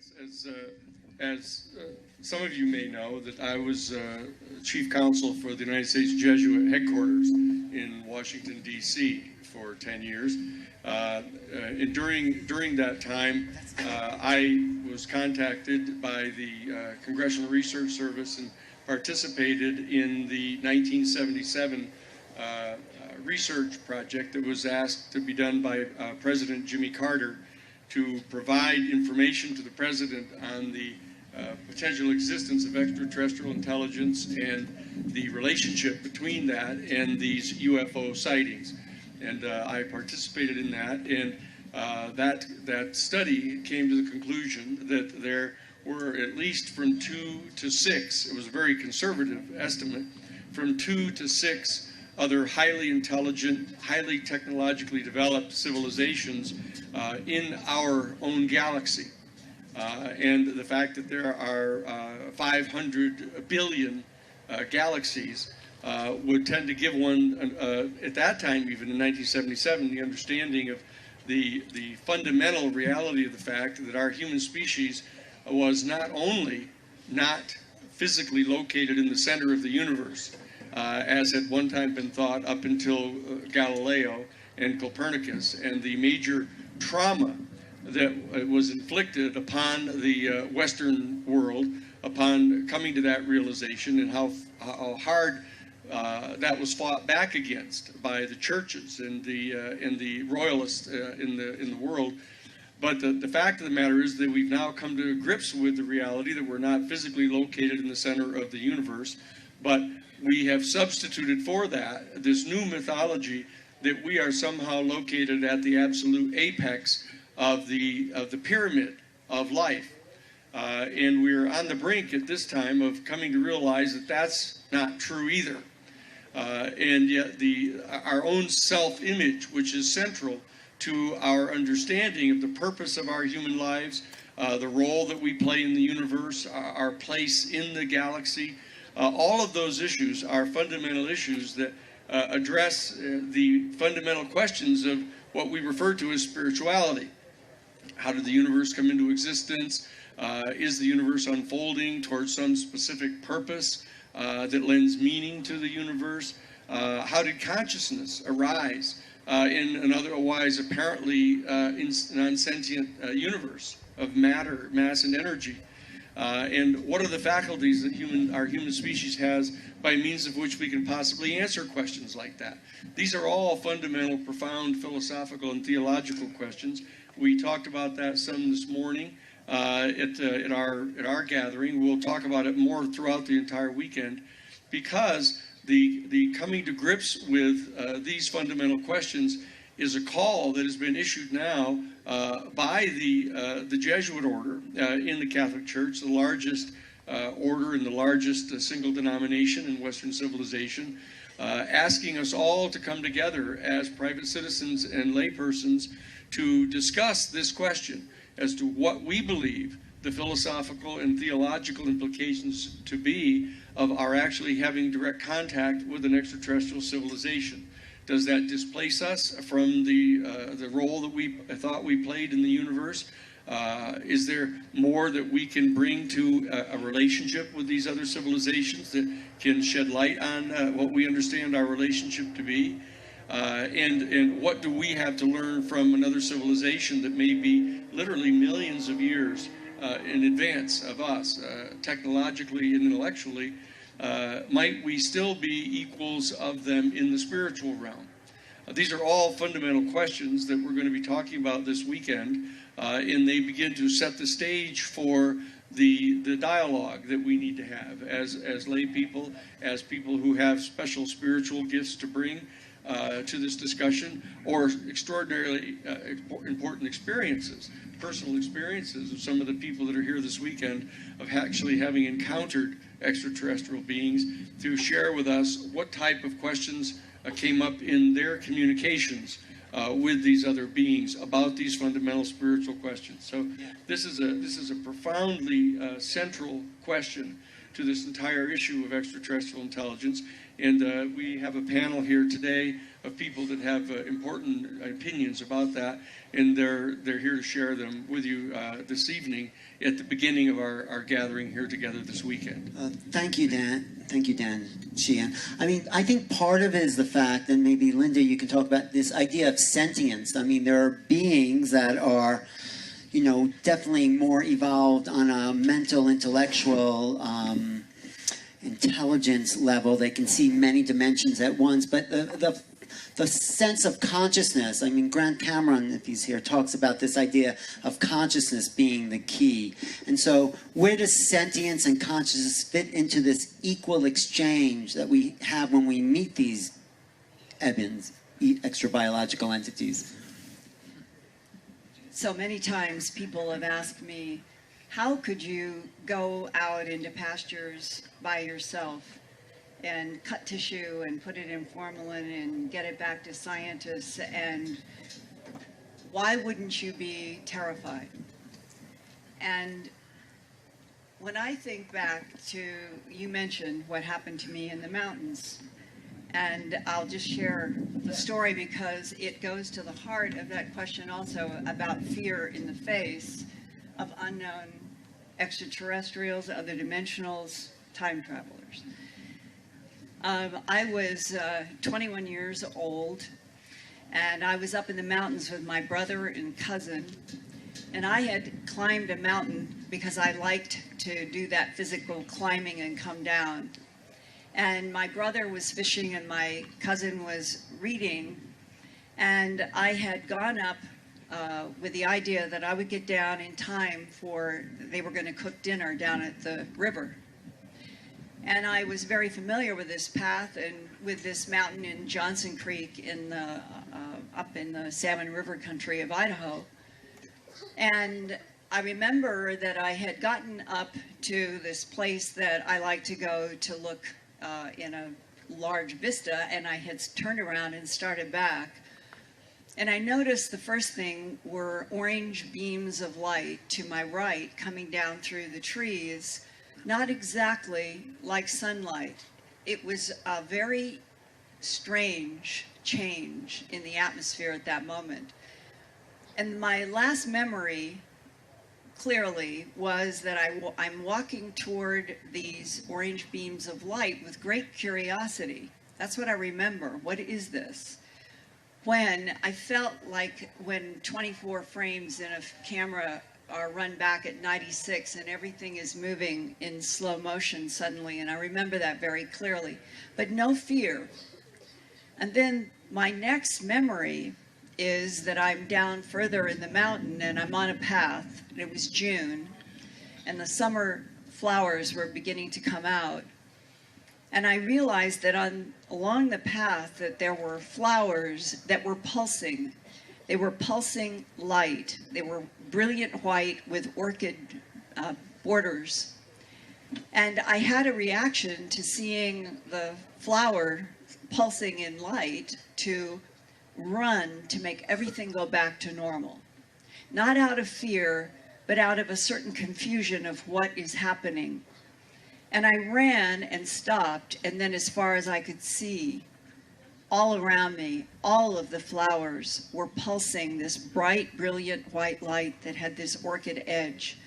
Yes, as some of you may know, that I was chief counsel for the United States Jesuit headquarters in Washington, D.C. for 10 years. And during that time, I was contacted by the Congressional Research Service and participated in the 1977 research project that was asked to be done by President Jimmy Carter to provide information to the President on the potential existence of extraterrestrial intelligence and the relationship between that and these UFO sightings. And I participated in that, and that study came to the conclusion that there were at least from 2 to 6, it was a very conservative estimate, from 2 to 6 other highly intelligent, highly technologically developed civilizations in our own galaxy. And the fact that there are 500 billion galaxies would tend to give one, at that time, even in 1977, the understanding of the fundamental reality of the fact that our human species was not only not physically located in the center of the universe, as had one time been thought up until Galileo and Copernicus, and the major trauma that was inflicted upon the Western world upon coming to that realization, and how hard that was fought back against by the churches and the royalists in the world. But the fact of the matter is that we've now come to grips with the reality that we're not physically located in the center of the universe, but we have substituted for that this new mythology that we are somehow located at the absolute apex of the pyramid of life. And we're on the brink at this time of coming to realize that that's not true either. And yet our own self-image, which is central to our understanding of the purpose of our human lives, the role that we play in the universe, our place in the galaxy, all of those issues are fundamental issues that address the fundamental questions of what we refer to as spirituality. How did the universe come into existence? Is the universe unfolding towards some specific purpose that lends meaning to the universe? How did consciousness arise in an otherwise apparently non-sentient universe of matter, mass, and energy? And what are the faculties that our human species has by means of which we can possibly answer questions like that? These are all fundamental, profound philosophical and theological questions. We talked about that some this morning at our gathering. We'll talk about it more throughout the entire weekend, because the coming to grips with these fundamental questions is a call that has been issued now by the Jesuit order in the Catholic Church, the largest order and the largest single denomination in Western civilization, asking us all to come together as private citizens and laypersons to discuss this question as to what we believe the philosophical and theological implications to be of our actually having direct contact with an extraterrestrial civilization. Does that displace us from the role that we thought we played in the universe? Is there more that we can bring to a relationship with these other civilizations that can shed light on what we understand our relationship to be? And what do we have to learn from another civilization that may be literally millions of years in advance of us, technologically and intellectually? Might we still be equals of them in the spiritual realm? These are all fundamental questions that we're going to be talking about this weekend, and they begin to set the stage for the dialogue that we need to have as lay people, as people who have special spiritual gifts to bring to this discussion, or extraordinarily important experiences, personal experiences of some of the people that are here this weekend of actually having encountered extraterrestrial beings, to share with us what type of questions came up in their communications with these other beings about these fundamental spiritual questions. So this is a profoundly central question to this entire issue of extraterrestrial intelligence. And we have a panel here today of people that have important opinions about that, and they're here to share them with you this evening at the beginning of our gathering here together this weekend. Thank you, Dan. Thank you, Dan Sheehan. I mean, I think part of it is the fact, and maybe Linda, you can talk about this idea of sentience. I mean, there are beings that are, you know, definitely more evolved on a mental, intellectual, intelligence level. They can see many dimensions at once, but the sense of consciousness, I mean, Grant Cameron, if he's here, talks about this idea of consciousness being the key. And so where does sentience and consciousness fit into this equal exchange that we have when we meet these EBINs, extra-biological entities? So many times people have asked me, how could you go out into pastures by yourself and cut tissue and put it in formalin and get it back to scientists, and why wouldn't you be terrified? And when I think back to, you mentioned what happened to me in the mountains, and I'll just share the story because it goes to the heart of that question also about fear in the face of unknown extraterrestrials, other dimensionals, time travelers. I was 21 years old, and I was up in the mountains with my brother and cousin, and I had climbed a mountain because I liked to do that physical climbing and come down. And my brother was fishing and my cousin was reading, and I had gone up with the idea that I would get down in time for, they were going to cook dinner down at the river. And I was very familiar with this path and with this mountain in Johnson Creek in the, up in the Salmon River country of Idaho. And I remember that I had gotten up to this place that I like to go to look in a large vista, and I had turned around and started back. And I noticed the first thing were orange beams of light to my right coming down through the trees. Not exactly like sunlight. It was a very strange change in the atmosphere at that moment. And my last memory, clearly, was that I'm walking toward these orange beams of light with great curiosity. That's what I remember. What is this? When I felt like when 24 frames in a camera are run back at 96 and everything is moving in slow motion suddenly, and I remember that very clearly, but no fear. And then my next memory is that I'm down further in the mountain and I'm on a path, and it was June, and the summer flowers were beginning to come out. And I realized that along the path that there were flowers that were pulsing. They were pulsing light. They were brilliant white with orchid borders. And I had a reaction to seeing the flower pulsing in light to run to make everything go back to normal. Not out of fear, but out of a certain confusion of what is happening. And I ran and stopped, and then as far as I could see, all around me, all of the flowers were pulsing this bright, brilliant white light that had this orchid edge.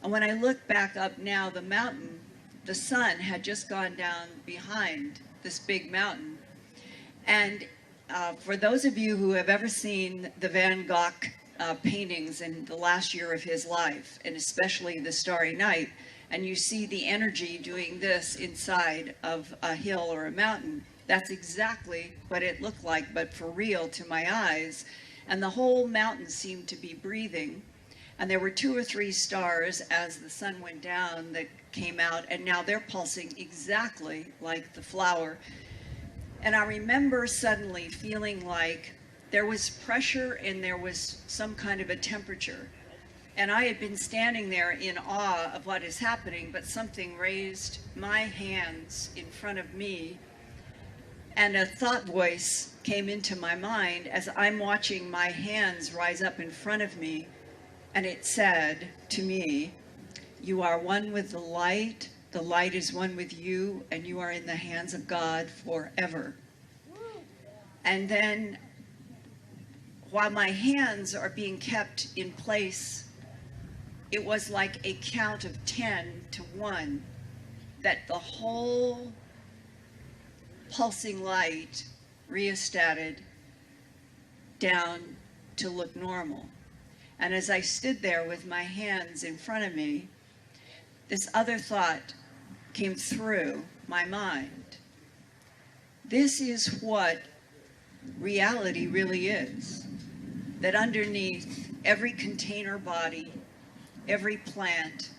And when I look back up now, the mountain, the sun had just gone down behind this big mountain. And for those of you who have ever seen the Van Gogh paintings in the last year of his life, and especially The Starry Night, and you see the energy doing this inside of a hill or a mountain, that's exactly what it looked like, but for real to my eyes. And the whole mountain seemed to be breathing. And there were 2 or 3 stars as the sun went down that came out, and now they're pulsing exactly like the flower. And I remember suddenly feeling like there was pressure and there was some kind of a temperature. And I had been standing there in awe of what is happening, but something raised my hands in front of me, and a thought voice came into my mind as I'm watching my hands rise up in front of me, and it said to me, "You are one with the light is one with you, and you are in the hands of God forever." And then while my hands are being kept in place, it was like a count of 10 to 1 that the whole pulsing light rheostated down to look normal. And as I stood there with my hands in front of me, this other thought came through my mind. This is what reality really is. That underneath every container body, every plant,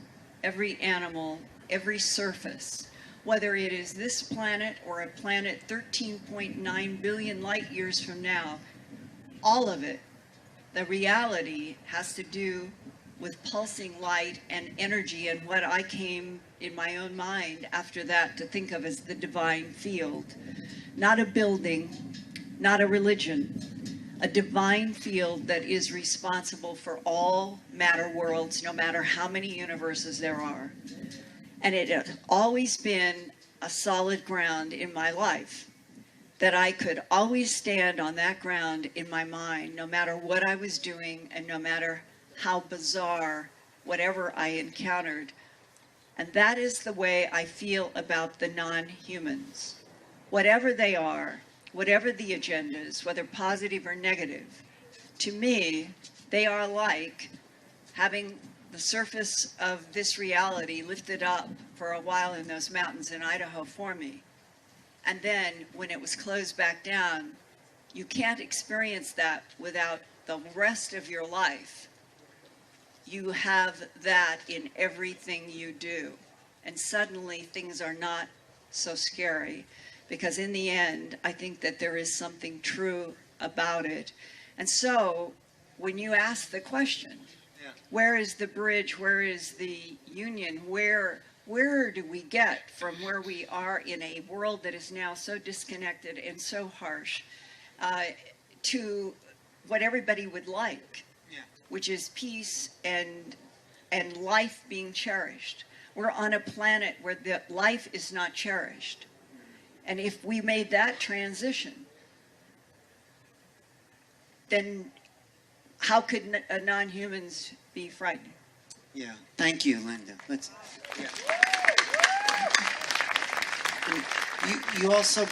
every animal, every surface, whether it is this planet or a planet 13.9 billion light years from now, all of it, the reality has to do with pulsing light and energy, and what I came in my own mind after that to think of as the divine field. Not a building, not a religion, a divine field that is responsible for all matter worlds, no matter how many universes there are. And it has always been a solid ground in my life, that I could always stand on that ground in my mind, no matter what I was doing and no matter how bizarre whatever I encountered. And that is the way I feel about the non-humans. Whatever they are, whatever the agendas, whether positive or negative, to me, they are like having the surface of this reality lifted up for a while in those mountains in Idaho for me. And then when it was closed back down, you can't experience that without the rest of your life. You have that in everything you do. And suddenly things are not so scary, because in the end, I think that there is something true about it. And so when you ask the question, where is the bridge? Where is the union? Where do we get from where we are in a world that is now so disconnected and so harsh to what everybody would like, which is peace and life being cherished? We're on a planet where the life is not cherished. And if we made that transition, then how could non-humans be frightened? Yeah, thank you, Linda. You also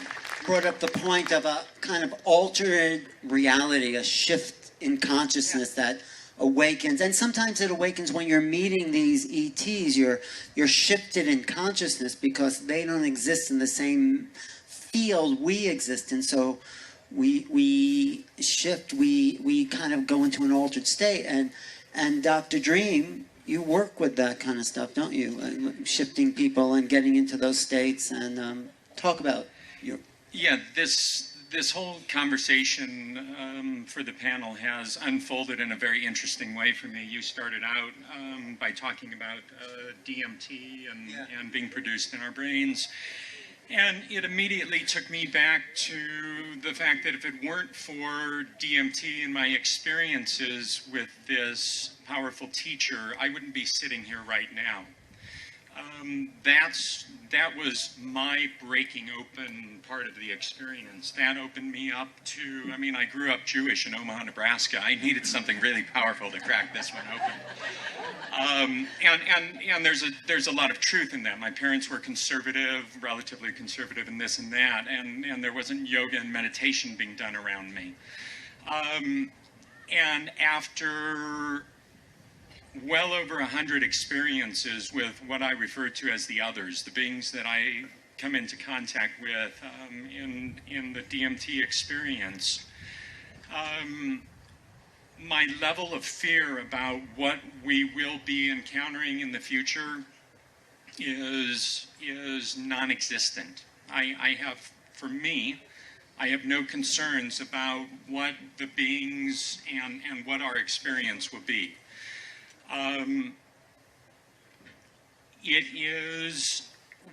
brought up the point of a kind of altered reality, a shift in consciousness that awakens, and sometimes it awakens when you're meeting these ETs. You're shifted in consciousness because they don't exist in the same field we exist in. So we shift, we kind of go into an altered state. And Dr. Dream, you work with that kind of stuff, don't you? Shifting people and getting into those states, and talk about your... Yeah, this whole conversation for the panel has unfolded in a very interesting way for me. You started out by talking about DMT and being produced in our brains. And it immediately took me back to the fact that if it weren't for DMT and my experiences with this powerful teacher, I wouldn't be sitting here right now. That was my breaking open part of the experience. That opened me up to, I mean, I grew up Jewish in Omaha, Nebraska. I needed something really powerful to crack this one open. And there's a lot of truth in that. My parents were conservative, relatively conservative in this and that, and there wasn't yoga and meditation being done around me. And after well over 100 experiences with what I refer to as the others, the beings that I come into contact with in the DMT experience, my level of fear about what we will be encountering in the future is non-existent. I have no concerns about what the beings and what our experience will be. It is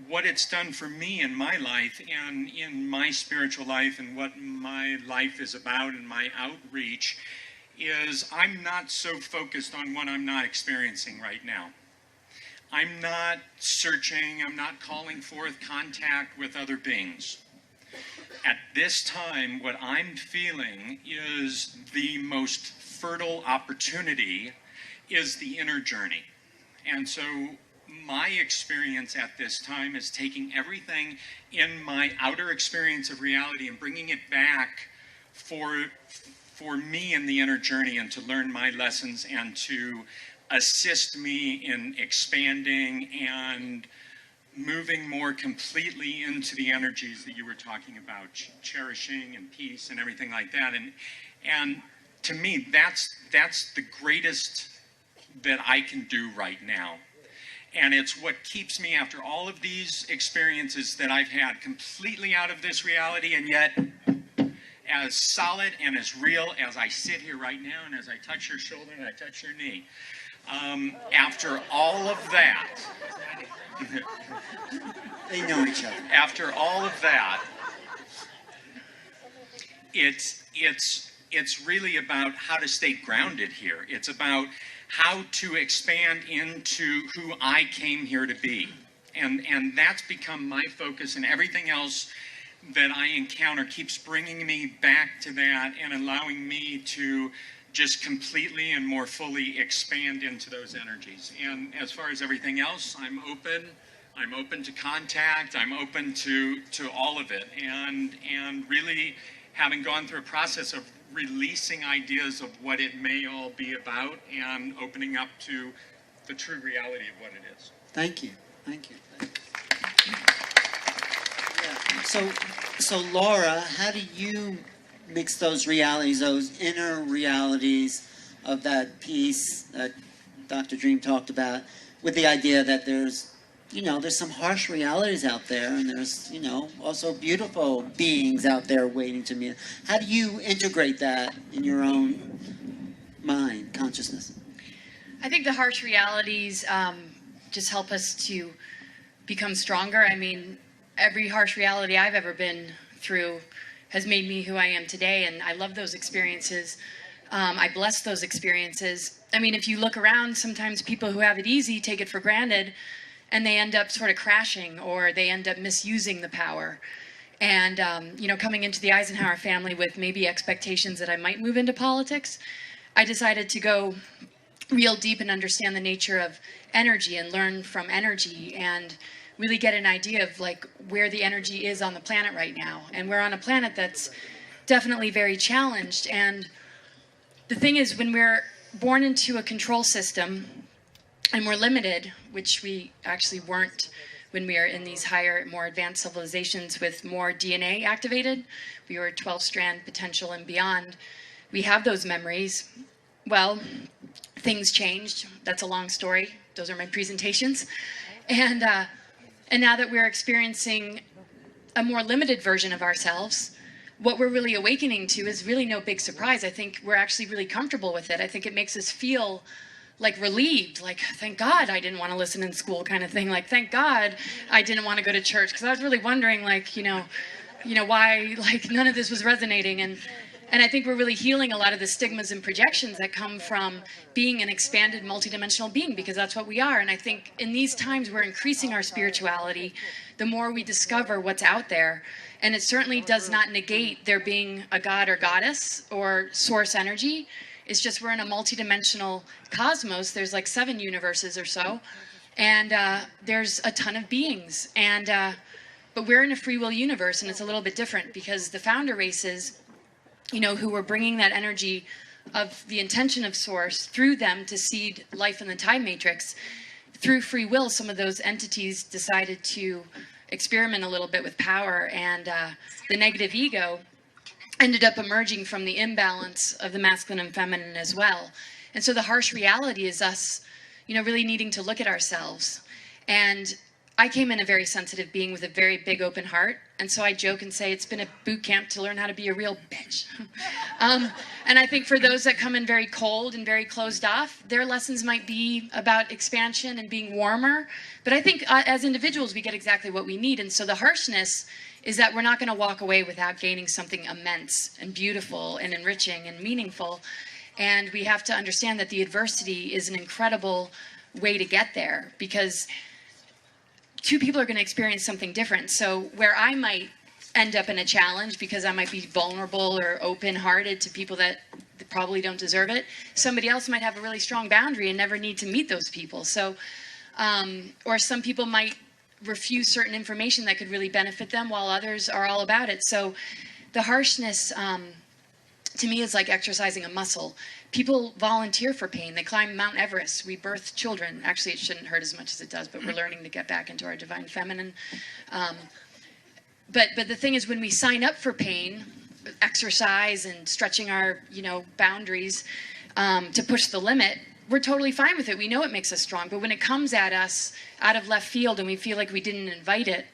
what it's done for me in my life and in my spiritual life, and what my life is about and my outreach is I'm not so focused on what I'm not experiencing right now. I'm not searching, I'm not calling forth contact with other beings. At this time, what I'm feeling is the most fertile opportunity is the inner journey. And so my experience at this time is taking everything in my outer experience of reality and bringing it back for me in the inner journey, and to learn my lessons and to assist me in expanding and moving more completely into the energies that you were talking about, cherishing and peace and everything like that. And to me, that's the greatest that I can do right now. And it's what keeps me, after all of these experiences that I've had completely out of this reality, and yet as solid and as real as I sit here right now, and as I touch your shoulder and I touch your knee. After all of that, They know each other. after all of that, it's really about how to stay grounded here. It's about how to expand into who I came here to be. And that's become my focus, and everything else that I encounter keeps bringing me back to that and allowing me to just completely and more fully expand into those energies. And as far as everything else, I'm open to contact, I'm open to all of it, and really having gone through a process of releasing ideas of what it may all be about and opening up to the true reality of what it is. Thank you. Thank you. Yeah. So Laura, how do you mix those realities, those inner realities of that piece that Dr. Dream talked about, with the idea that there's some harsh realities out there, and there's, also beautiful beings out there waiting to meet. How do you integrate that in your own mind, consciousness? I think the harsh realities just help us to become stronger. I mean, every harsh reality I've ever been through has made me who I am today, and I love those experiences. I bless those experiences. I mean, if you look around, sometimes people who have it easy take it for granted, and they end up sort of crashing, or they end up misusing the power. And, coming into the Eisenhower family with maybe expectations that I might move into politics, I decided to go real deep and understand the nature of energy and learn from energy, and really get an idea of like where the energy is on the planet right now. And we're on a planet that's definitely very challenged. And the thing is, when we're born into a control system and we're limited, which we actually weren't when we are in these higher, more advanced civilizations with more DNA activated, we were 12-strand potential and beyond, we have those memories. Well, things changed. That's a long story. Those are my presentations. And now that we're experiencing a more limited version of ourselves, what we're really awakening to is really no big surprise. I think we're actually really comfortable with it. I think it makes us feel like relieved, like, thank God I didn't want to listen in school kind of thing. Like, thank God I didn't want to go to church, because I was really wondering, like, why, like, none of this was resonating. And I think we're really healing a lot of the stigmas and projections that come from being an expanded multidimensional being, because that's what we are. And I think in these times we're increasing our spirituality the more we discover what's out there. And it certainly does not negate there being a god or goddess or source energy. It's just we're in a multidimensional cosmos. There's like 7 universes or so. And there's a ton of beings. But we're in a free will universe, and it's a little bit different, because the founder races, who were bringing that energy of the intention of source through them to seed life in the time matrix, through free will, some of those entities decided to experiment a little bit with power, and the negative ego ended up emerging from the imbalance of the masculine and feminine as well. And so the harsh reality is us, really needing to look at ourselves. And I came in a very sensitive being with a very big open heart. And so I joke and say it's been a boot camp to learn how to be a real bitch. And I think for those that come in very cold and very closed off, their lessons might be about expansion and being warmer. But I think as individuals, we get exactly what we need. And so the harshness is that we're not going to walk away without gaining something immense and beautiful and enriching and meaningful. And we have to understand that the adversity is an incredible way to get there, because 2 people are going to experience something different. So where I might end up in a challenge because I might be vulnerable or open-hearted to people that probably don't deserve it. Somebody else might have a really strong boundary and never need to meet those people. So, or some people might refuse certain information that could really benefit them while others are all about it. So the harshness, to me, is like exercising a muscle. People volunteer for pain. They climb Mount Everest. We birth children. Actually, it shouldn't hurt as much as it does, but we're learning to get back into our divine feminine. But the thing is, when we sign up for pain, exercise and stretching our boundaries to push the limit, we're totally fine with it. We know it makes us strong. But when it comes at us out of left field and we feel like we didn't invite it,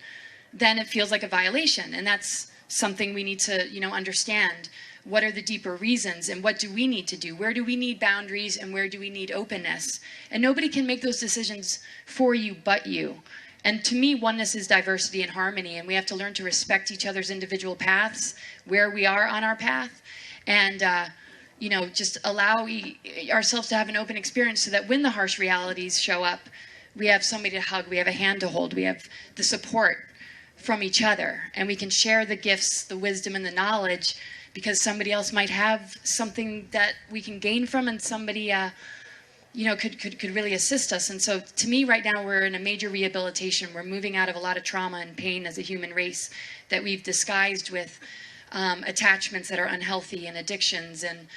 then it feels like a violation. And that's something we need to understand. What are the deeper reasons, and what do we need to do? Where do we need boundaries, and where do we need openness? And nobody can make those decisions for you but you. And to me, oneness is diversity and harmony, and we have to learn to respect each other's individual paths, where we are on our path, and just allow ourselves to have an open experience so that when the harsh realities show up, we have somebody to hug, we have a hand to hold, we have the support from each other, and we can share the gifts, the wisdom, and the knowledge, because somebody else might have something that we can gain from, and somebody could really assist us. And so to me right now, we're in a major rehabilitation. We're moving out of a lot of trauma and pain as a human race that we've disguised with attachments that are unhealthy and addictions, and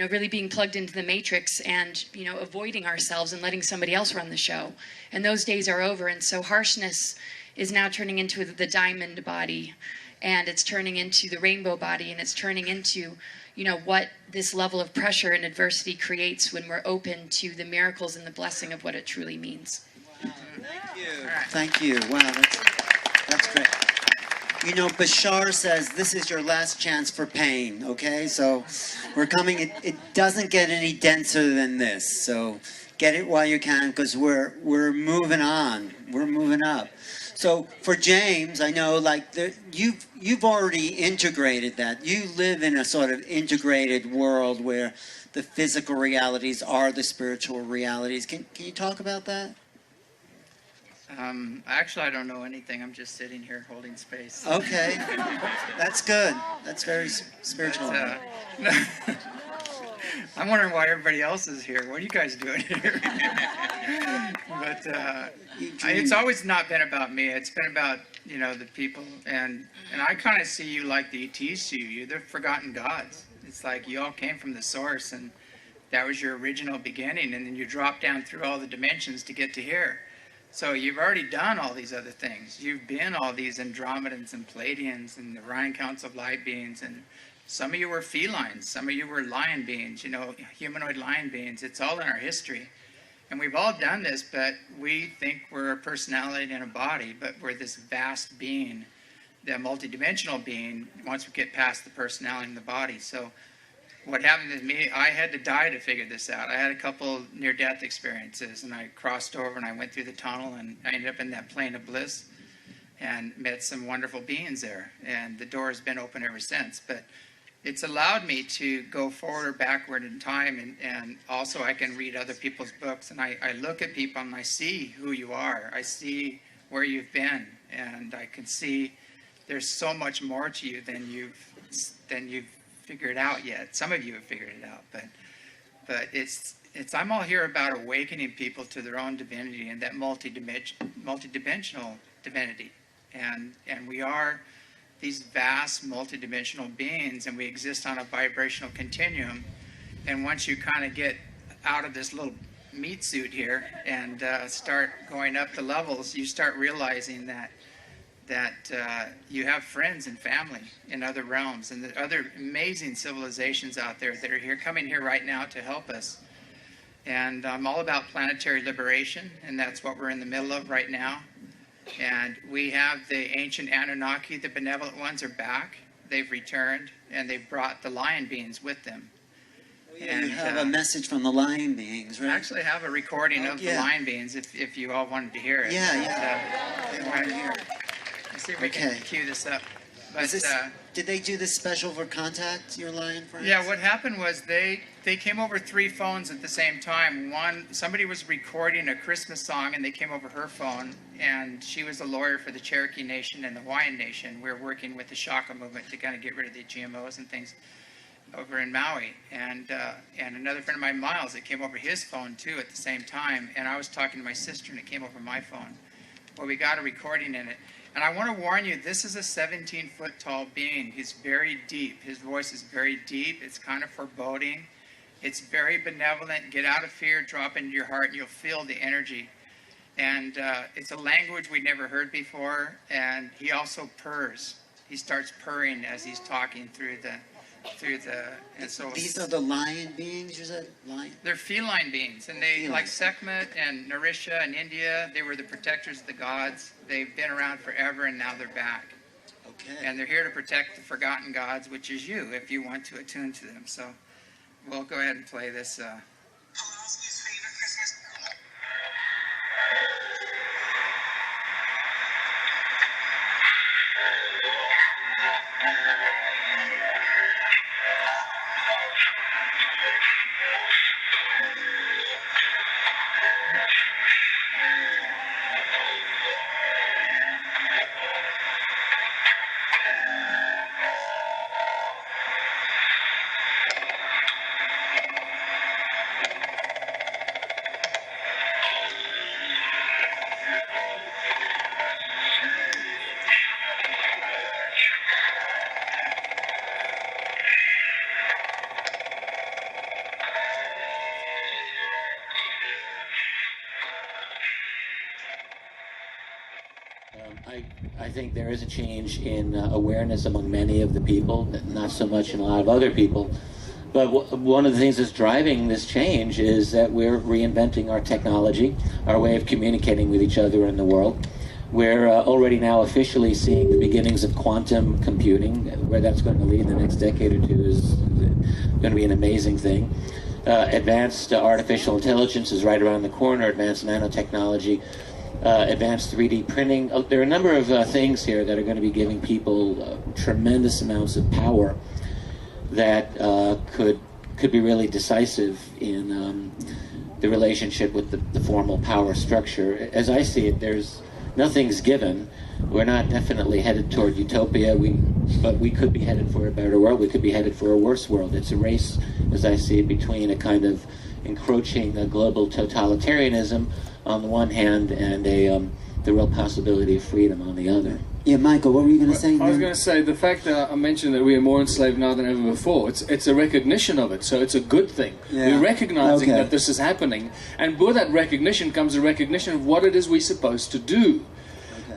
really being plugged into the matrix and avoiding ourselves and letting somebody else run the show. And those days are over. And so harshness is now turning into the diamond body, and it's turning into the rainbow body, and it's turning into what this level of pressure and adversity creates when we're open to the miracles and the blessing of what it truly means. Wow. Thank you. Thank you. Wow, that's great. Bashar says this is your last chance for pain, okay? So we're coming, it doesn't get any denser than this. So get it while you can, because we're moving on. We're moving up. So for James, I know you've already integrated that. You live in a sort of integrated world where the physical realities are the spiritual realities. Can you talk about that? Actually, I don't know anything. I'm just sitting here holding space. Okay, that's good. That's very spiritual. I'm wondering why everybody else is here. What are you guys doing here? But it's always not been about me. It's been about the people, and I kind of see you like the ETs see you. You're the forgotten gods. It's like you all came from the source, and that was your original beginning, and then you dropped down through all the dimensions to get to here. So you've already done all these other things. You've been all these Andromedans and Pleiadians and the Orion Council of Light Beings, and some of you were felines, some of you were lion beings, humanoid lion beings. It's all in our history. And we've all done this, but we think we're a personality in a body, but we're this vast being, the multidimensional being, once we get past the personality in the body. So what happened to me, I had to die to figure this out. I had a couple near-death experiences, and I crossed over and I went through the tunnel, and I ended up in that plane of bliss and met some wonderful beings there. And the door has been open ever since. But it's allowed me to go forward or backward in time, and also I can read other people's books, and I look at people and I see who you are. I see where you've been, and I can see there's so much more to you than you've figured out yet. Some of you have figured it out, but it's I'm all here about awakening people to their own divinity and that multidimensional divinity, and we are these vast multidimensional beings, and we exist on a vibrational continuum. And once you kind of get out of this little meat suit here and start going up the levels, you start realizing that you have friends and family in other realms, and the other amazing civilizations out there that are coming here right now to help us. And I'm all about planetary liberation, and that's what we're in the middle of right now. And we have the ancient Anunnaki, the benevolent ones, are back. They've returned, and they've brought the lion beings with them. And you have a message from the lion beings, right? I actually have a recording of the lion beings if you all wanted to hear it. Yeah. They want to hear it. Let's see if we can cue this up. But Did they do this special for Contact, your lion friends? yeah, what happened was they came over 3 phones at the same time. Somebody was recording a Christmas song, and they came over her phone, and she was a lawyer for the Cherokee Nation and the Hawaiian Nation. We were working with the Shaka movement to kind of get rid of the GMOs and things over in Maui. And another friend of mine, Miles, it came over his phone too at the same time. And I was talking to my sister, and it came over my phone. Well, we got a recording in it. And I want to warn you, this is a 17-foot tall being. He's very deep. His voice is very deep. It's kind of foreboding. It's very benevolent. Get out of fear, drop into your heart, and you'll feel the energy. And it's a language we never heard before. And he also purrs. He starts purring as he's talking through the. And so these are the lion beings. You said lion. They're feline beings, and they like Sekhmet and Narisha in India. They were the protectors of the gods. They've been around forever, and now they're back. Okay. And they're here to protect the forgotten gods, which is you, if you want to attune to them. So, we'll go ahead and play this. Pulaski's favorite Christmas. I think there is a change in awareness among many of the people, not so much in a lot of other people. But one of the things that's driving this change is that we're reinventing our technology, our way of communicating with each other in the world. We're already now officially seeing the beginnings of quantum computing. Where that's going to lead in the next decade or two is going to be an amazing thing. Advanced artificial intelligence is right around the corner, advanced nanotechnology. Advanced 3D printing. There are a number of things here that are going to be giving people tremendous amounts of power that could be really decisive in the relationship with the formal power structure. As I see it, nothing's given. We're not definitely headed toward utopia, but we could be headed for a better world. We could be headed for a worse world. It's a race, as I see it, between a kind of encroaching global totalitarianism on the one hand, and the real possibility of freedom on the other. Yeah, Michael, what were you going to say? I was going to say, the fact that I mentioned that we are more enslaved now than ever before, it's a recognition of it, so it's a good thing. Yeah. We're recognizing that this is happening, and with that recognition comes a recognition of what it is we're supposed to do.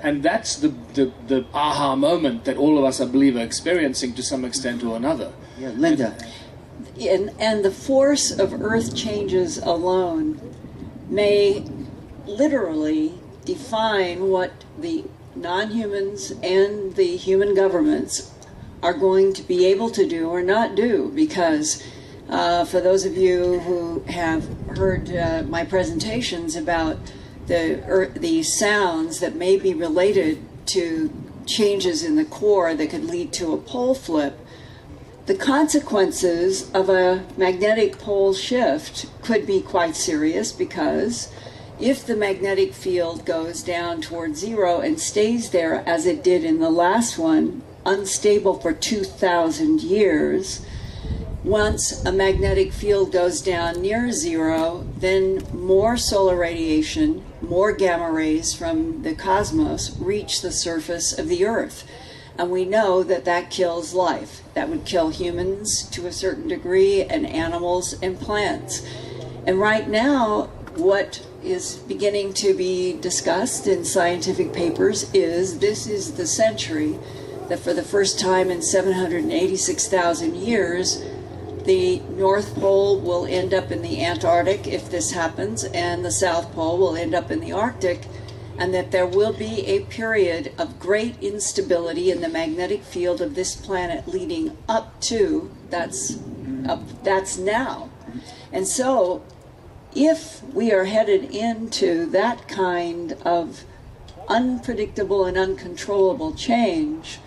And that's the aha moment that all of us, I believe, are experiencing to some extent or another. Yeah, Linda. And the force of earth changes alone may literally define what the non-humans and the human governments are going to be able to do or not do, because for those of you who have heard my presentations about the sounds that may be related to changes in the core that could lead to a pole flip, the consequences of a magnetic pole shift could be quite serious, because if the magnetic field goes down toward zero and stays there as it did in the last one, unstable for 2,000 years, once a magnetic field goes down near zero, then more solar radiation, more gamma rays from the cosmos reach the surface of the Earth. And we know that that kills life. That would kill humans to a certain degree, and animals and plants. And right now, what is beginning to be discussed in scientific papers is this is the century that for the first time in 786,000 years, the North Pole will end up in the Antarctic if this happens, and the South Pole will end up in the Arctic, and that there will be a period of great instability in the magnetic field of this planet leading up to, that's now. And so, if we are headed into that kind of unpredictable and uncontrollable change,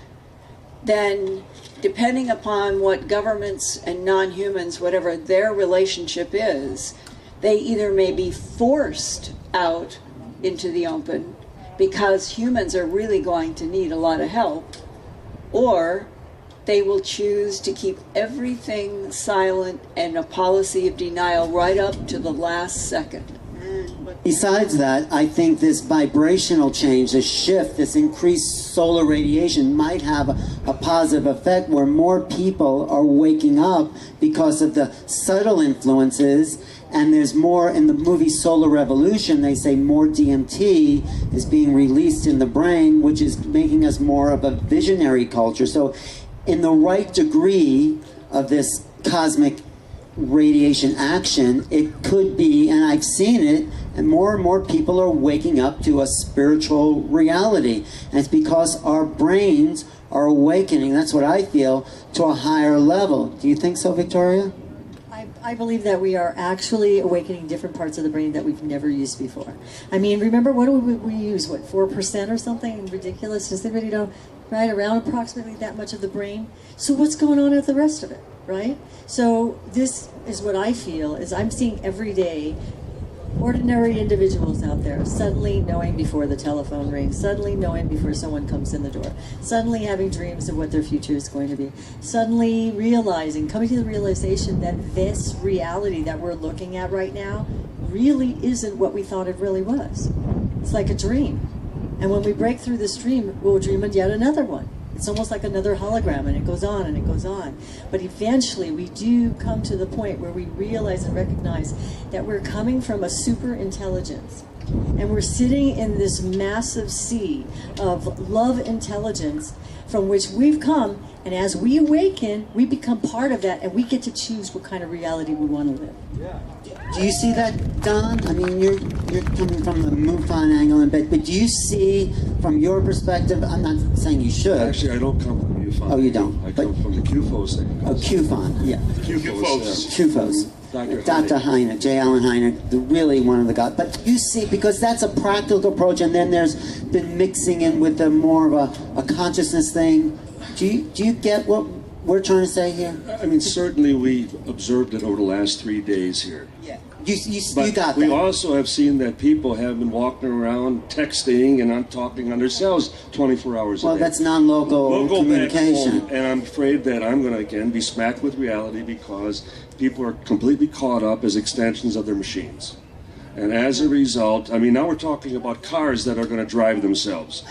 then depending upon what governments and non-humans, whatever their relationship is, they either may be forced out into the open because humans are really going to need a lot of help, or they will choose to keep everything silent and a policy of denial right up to the last second. Besides that, I think this vibrational change, this shift, this increased solar radiation might have a positive effect where more people are waking up because of the subtle influences, and there's more in the movie Solar Revolution. They say more DMT is being released in the brain, which is making us more of a visionary culture. So in the right degree of this cosmic radiation action, it could be, and I've seen it, and more people are waking up to a spiritual reality. And it's because our brains are awakening, that's what I feel, to a higher level. Do you think so, Victoria? I believe that we are actually awakening different parts of the brain that we've never used before. I mean, remember, what do we use? What, 4% or something ridiculous? Does anybody know? Right, around approximately that much of the brain. So what's going on with the rest of it, right? So this is what I feel, is I'm seeing every day ordinary individuals out there suddenly knowing before the telephone rings, suddenly knowing before someone comes in the door, suddenly having dreams of what their future is going to be, suddenly realizing, coming to the realization that this reality that we're looking at right now really isn't what we thought it really was. It's like a dream. And when we break through this dream, we'll dream of yet another one. It's almost like another hologram, and it goes on and it goes on. But eventually we do come to the point where we realize and recognize that we're coming from a super intelligence. And we're sitting in this massive sea of love intelligence from which we've come, and as we awaken, we become part of that, and we get to choose what kind of reality we want to live. Yeah. Do you see that, Don? I mean, you're coming from the MUFON angle, but do you see, from your perspective, I'm not saying you should. Actually, I don't come from MUFON. Oh, you don't? I come from the QFOS angle. Oh, QFON, yeah. QFOS. Dr. Hynek, J. Allen Hynek, really one of the guys. But you see, because that's a practical approach, and then there's been mixing in with the more of a consciousness thing. Do you get what we're trying to say here? I mean, certainly we've observed it over the last 3 days here. Yeah. You But got that. we also have seen that people have been walking around texting and talking on their cells 24 hours a day. Well, that's non-local We'll go communication. back home, and I'm afraid that I'm going to again be smacked with reality because people are completely caught up as extensions of their machines. And as a result, I mean, now we're talking about cars that are going to drive themselves.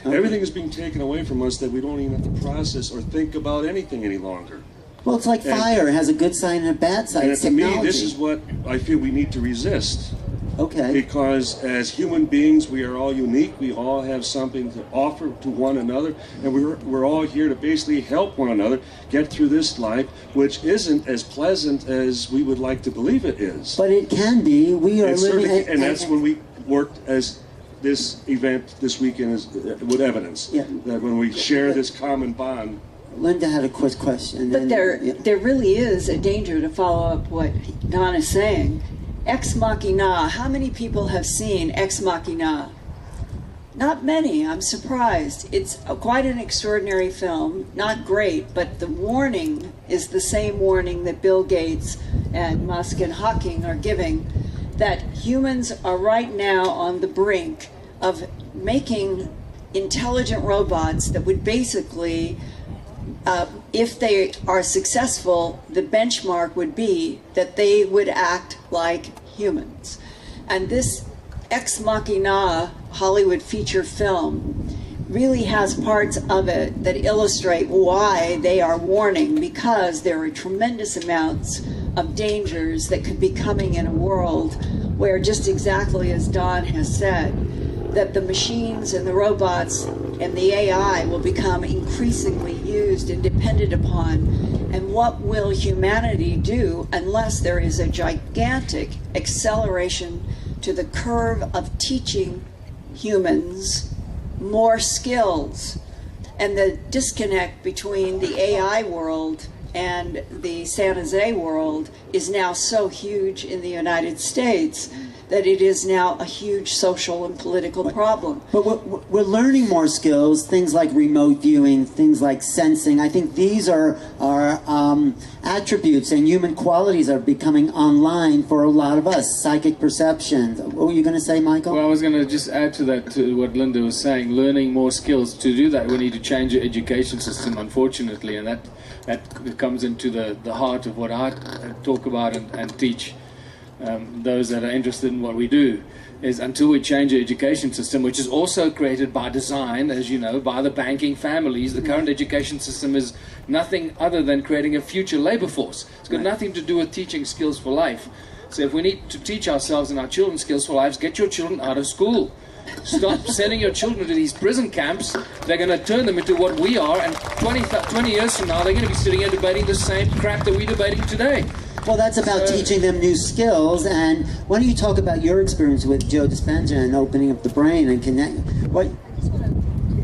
Everything is being taken away from us that we don't even have to process or think about anything any longer. Well, it's like fire. It has a good side and a bad side. And It's to technology. me, this is what I feel we need to resist. Okay. Because as human beings, we are all unique. We all have something to offer to one another, and we're all here to basically help one another get through this life, which isn't as pleasant as we would like to believe it is. But it can be. We are It living, certainly- and that's when we worked as this event this weekend is with evidence. Yeah. That when we share this common bond. Linda had a quick question. But there really is a danger, to follow up what Don is saying. Ex Machina, how many people have seen Ex Machina? Not many, I'm surprised. It's quite an extraordinary film, not great, but the warning is the same warning that Bill Gates and Musk and Hawking are giving, that humans are right now on the brink of making intelligent robots that would basically, if they are successful, the benchmark would be that they would act like humans. And this Ex Machina Hollywood feature film really has parts of it that illustrate why they are warning, because there are tremendous amounts of dangers that could be coming in a world where, just exactly as Don has said, that the machines and the robots and the AI will become increasingly used and depended upon. And what will humanity do unless there is a gigantic acceleration to the curve of teaching humans more skills? And the disconnect between the AI world and the San Jose world is now so huge in the United States that it is now a huge social and political problem. But we're learning more skills, things like remote viewing, things like sensing. I think these are attributes and human qualities are becoming online for a lot of us. Psychic perception. What were you going to say, Michael? Well, I was going to just add to that, to what Linda was saying, learning more skills. To do that, we need to change the education system, unfortunately, and that comes into the heart of what I talk about and teach those that are interested in what we do, is until we change the education system, which is also created by design, as you know, by the banking families. The current education system is nothing other than creating a future labor force. It's got nothing to do with teaching skills for life. So if we need to teach ourselves and our children skills for life, get your children out of school. Stop sending your children to these prison camps. They're going to turn them into what we are, and 20 years from now, they're going to be sitting here debating the same crap that we're debating today. Well, that's about teaching them new skills. And why don't you talk about your experience with Joe Dispenza and opening up the brain and connect? What?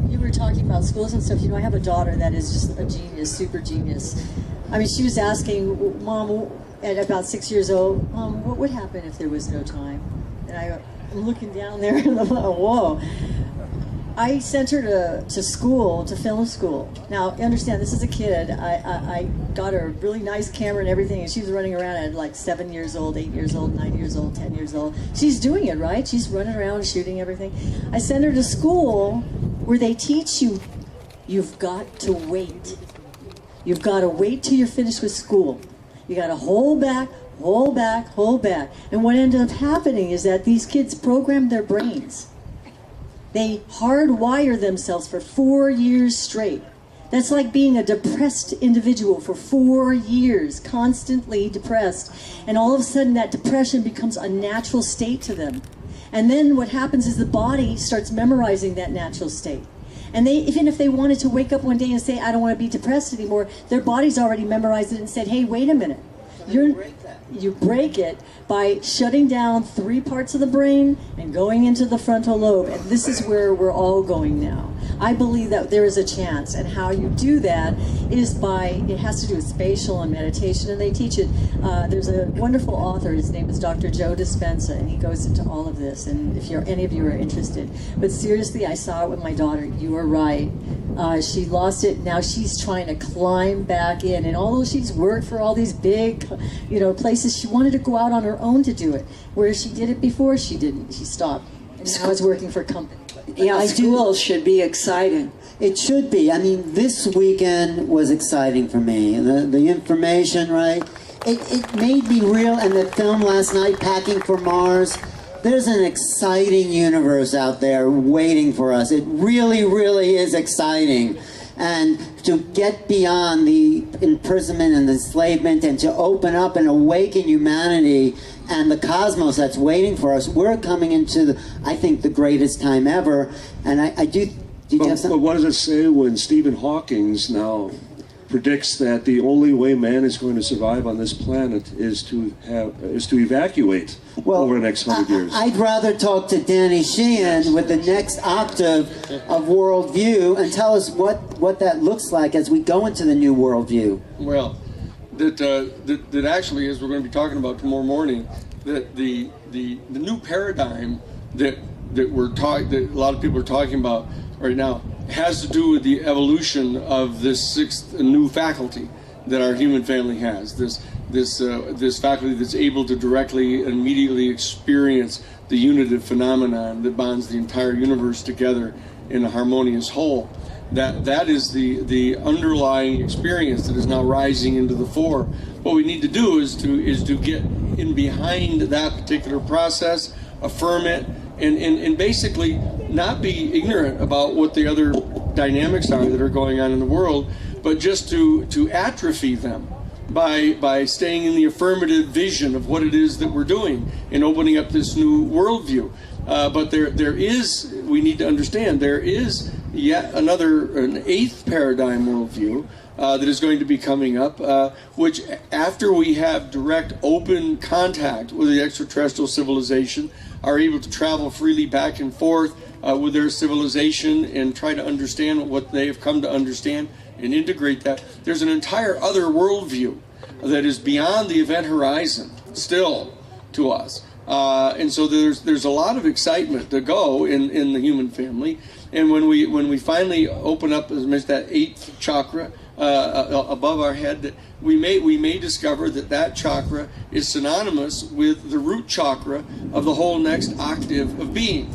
You were talking about schools and stuff. You know, I have a daughter that is just a genius, super genius. I mean, she was asking, Mom, at about 6 years old, Mom, what would happen if there was no time? And I'm looking down there and I'm like, whoa. I sent her to school, to film school. Now, understand, this is a kid. I got her a really nice camera and everything, and she was running around at like 7 years old, 8 years old, 9 years old, 10 years old. She's doing it, right? She's running around shooting everything. I sent her to school where they teach you, you've got to wait. You've got to wait till you're finished with school. You got to hold back, hold back, hold back. And what ended up happening is that these kids programmed their brains. They hardwire themselves for 4 years straight. That's like being a depressed individual for 4 years, constantly depressed. And all of a sudden that depression becomes a natural state to them. And then what happens is the body starts memorizing that natural state. And they, even if they wanted to wake up one day and say, I don't want to be depressed anymore, their body's already memorized it and said, hey, wait a minute. You break it by shutting down 3 parts of the brain and going into the frontal lobe. And this is where we're all going now. I believe that there is a chance, and how you do that is by, it has to do with spatial and meditation, and they teach it. There's a wonderful author, his name is Dr. Joe Dispenza, and he goes into all of this, and if any of you are interested. But seriously, I saw it with my daughter. You are right. She lost it. Now she's trying to climb back in, and although she's worked for all these big, places, she wanted to go out on her own to do it. Where she did it before, she didn't. She stopped. And now it's working for a company. Yeah, school should be exciting. It should be. I mean, this weekend was exciting for me. The information, right? It made me real. And the film last night, Packing for Mars, there's an exciting universe out there waiting for us. It really, really is exciting. And to get beyond the imprisonment and the enslavement and to open up and awaken humanity and the cosmos that's waiting for us, we're coming into, I think, the greatest time ever. And I do... But what does it say when Stephen Hawking now predicts that the only way man is going to survive on this planet is to evacuate over the next 100 years? I'd rather talk to Danny Sheehan with the next octave of worldview and tell us what that looks like as we go into the new worldview. Well, that actually, as we're going to be talking about tomorrow morning, that the new paradigm that a lot of people are talking about right now has to do with the evolution of this 6th new faculty that our human family has. This faculty that's able to directly and immediately experience the unitive phenomenon that bonds the entire universe together in a harmonious whole. That is the underlying experience that is now rising into the fore. What we need to do is to get in behind that particular process, affirm it, and basically not be ignorant about what the other dynamics are that are going on in the world, but just to atrophy them by staying in the affirmative vision of what it is that we're doing and opening up this new worldview. But there is, we need to understand, there is yet an 8th paradigm worldview that is going to be coming up, which after we have direct, open contact with the extraterrestrial civilization, are able to travel freely back and forth with their civilization and try to understand what they have come to understand and integrate that. There's an entire other worldview that is beyond the event horizon still to us. And so there's a lot of excitement to go in the human family. And when we finally open up, as I mentioned, that 8th chakra above our head, we may discover that chakra is synonymous with the root chakra of the whole next octave of being.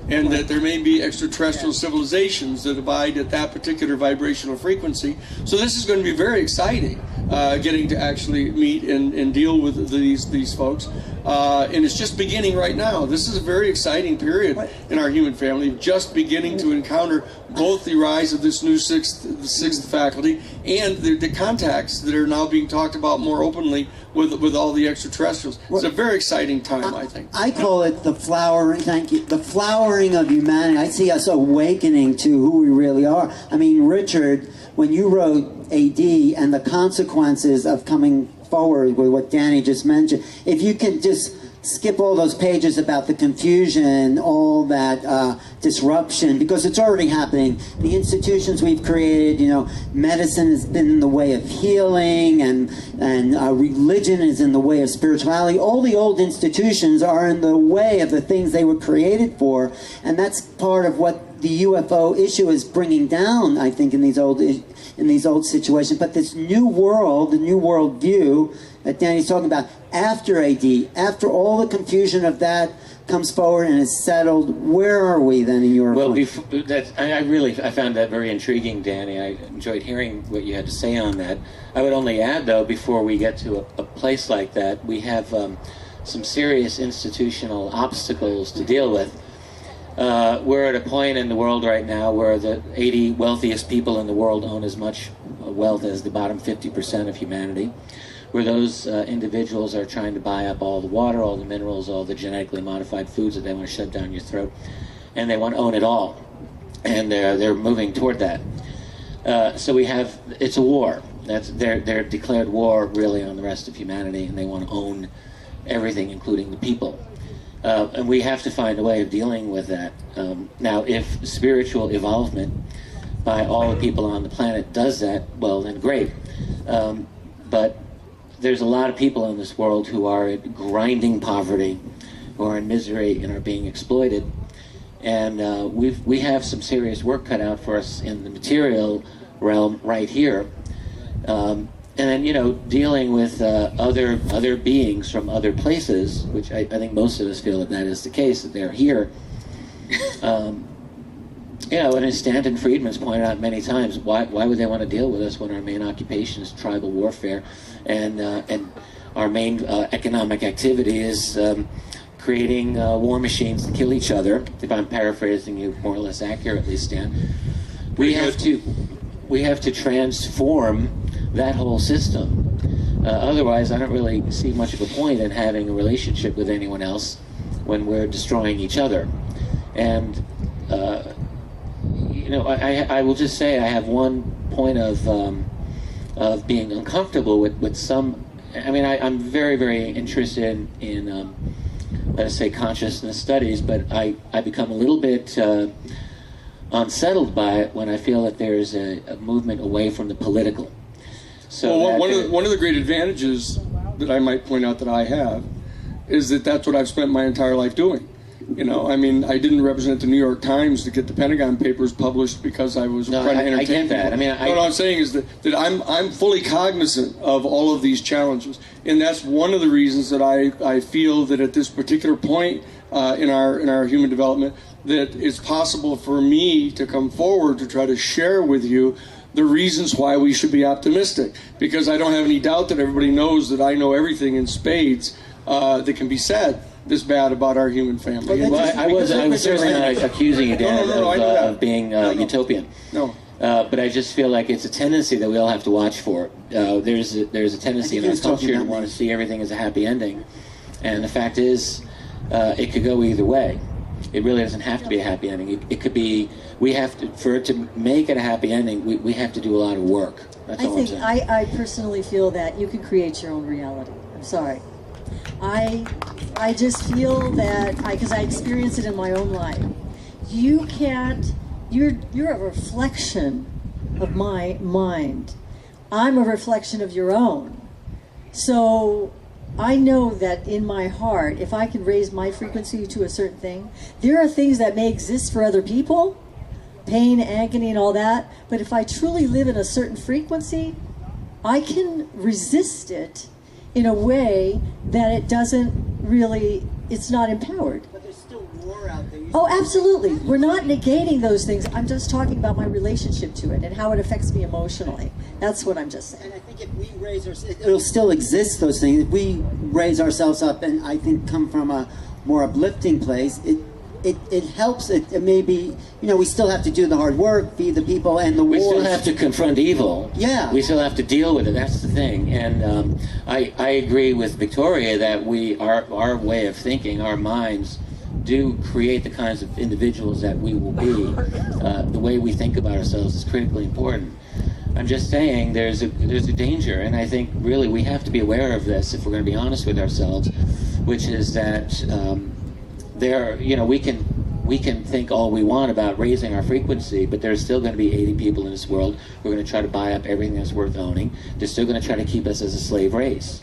And that there may be extraterrestrial civilizations that abide at that particular vibrational frequency. So this is going to be very exciting, getting to actually meet and deal with these folks. And it's just beginning right now. This is a very exciting period in our human family, just beginning to encounter both the rise of this new sixth faculty and the contacts that are now being talked about more openly with all the extraterrestrials. It's a very exciting time, I think. I call it the flowering, thank you, the flowering of humanity. I see us awakening to who we really are. I mean, Richard, when you wrote AD and the consequences of coming forward with what Danny just mentioned, if you can just skip all those pages about the confusion, all that disruption, because it's already happening. The institutions we've created, you know, medicine has been in the way of healing, and religion is in the way of spirituality. All the old institutions are in the way of the things they were created for, and that's part of what the UFO issue is bringing down, I think, in these old situations. But this new world, the new world view that Danny's talking about, after AD, after all the confusion of that comes forward and is settled, where are we then in your opinion? I found that very intriguing, Danny. I enjoyed hearing what you had to say on that. I would only add, though, before we get to a place like that, we have some serious institutional obstacles to deal with. We're at a point in the world right now where the 80 wealthiest people in the world own as much wealth as the bottom 50% of humanity, where those individuals are trying to buy up all the water, all the minerals, all the genetically modified foods that they want to shove down your throat, and they want to own it all, and they're moving toward that. So it's a war. They're declared war really on the rest of humanity, and they want to own everything, including the people. And we have to find a way of dealing with that. Now, if spiritual evolvement by all the people on the planet does that, well, then great. But there's a lot of people in this world who are in grinding poverty, who are in misery and are being exploited. And we have some serious work cut out for us in the material realm right here. And then, you know, dealing with other beings from other places, which I think most of us feel that is the case, that they're here. You know, and as Stanton Friedman's pointed out many times, why would they want to deal with us when our main occupation is tribal warfare, and our main economic activity is creating war machines to kill each other? If I'm paraphrasing you more or less accurately, Stan, we have to transform that whole system. Otherwise, I don't really see much of a point in having a relationship with anyone else when we're destroying each other. And you know, I will just say I have one point of being uncomfortable with some. I mean, I'm very, very interested in let us say consciousness studies, but I become a little bit unsettled by it when I feel that there's a movement away from the political. So well, one of the great advantages that I might point out that I have is that that's what I've spent my entire life doing. You know, I mean, I didn't represent the New York Times to get the Pentagon Papers published because I was trying to entertain I get that. people. I mean, what I'm saying is that I'm fully cognizant of all of these challenges, and that's one of the reasons that I feel that at this particular point in our human development, that it's possible for me to come forward to try to share with you the reasons why we should be optimistic, because I don't have any doubt that everybody knows that I know everything in spades that can be said this bad about our human family. Well, I was certainly not accusing you, Dan, of being utopian. No. But I just feel like it's a tendency that we all have to watch for. There's a tendency in our culture to want to see everything as a happy ending, and the fact is, it could go either way. It really doesn't have to be a happy ending. It could be, for it to make it a happy ending, we have to do a lot of work. That's all I'm saying. I personally feel that you can create your own reality. I'm sorry. I just feel that, because I experience it in my own life. You can't, you're a reflection of my mind. I'm a reflection of your own. So I know that in my heart, if I can raise my frequency to a certain thing, there are things that may exist for other people, pain, agony, and all that, but if I truly live in a certain frequency, I can resist it in a way that it doesn't really, it's not empowered. But there's still war out there. Oh, absolutely. We're not negating those things. I'm just talking about my relationship to it and how it affects me emotionally. That's what I'm just saying. And I think if we raise ourselves, it'll still exist, those things. If we raise ourselves up and I think come from a more uplifting place, it helps. It may be, we still have to do the hard work, feed the people, and the We wars. still have to confront evil. Yeah. We still have to deal with it. That's the thing. And I agree with Victoria that our way of thinking, our minds, do create the kinds of individuals that we will be. The way we think about ourselves is critically important. I'm just saying there's a danger, and I think really we have to be aware of this if we're going to be honest with ourselves, which is that we can think all we want about raising our frequency, but there's still going to be 80 people in this world who are going to try to buy up everything that's worth owning. They're still going to try to keep us as a slave race.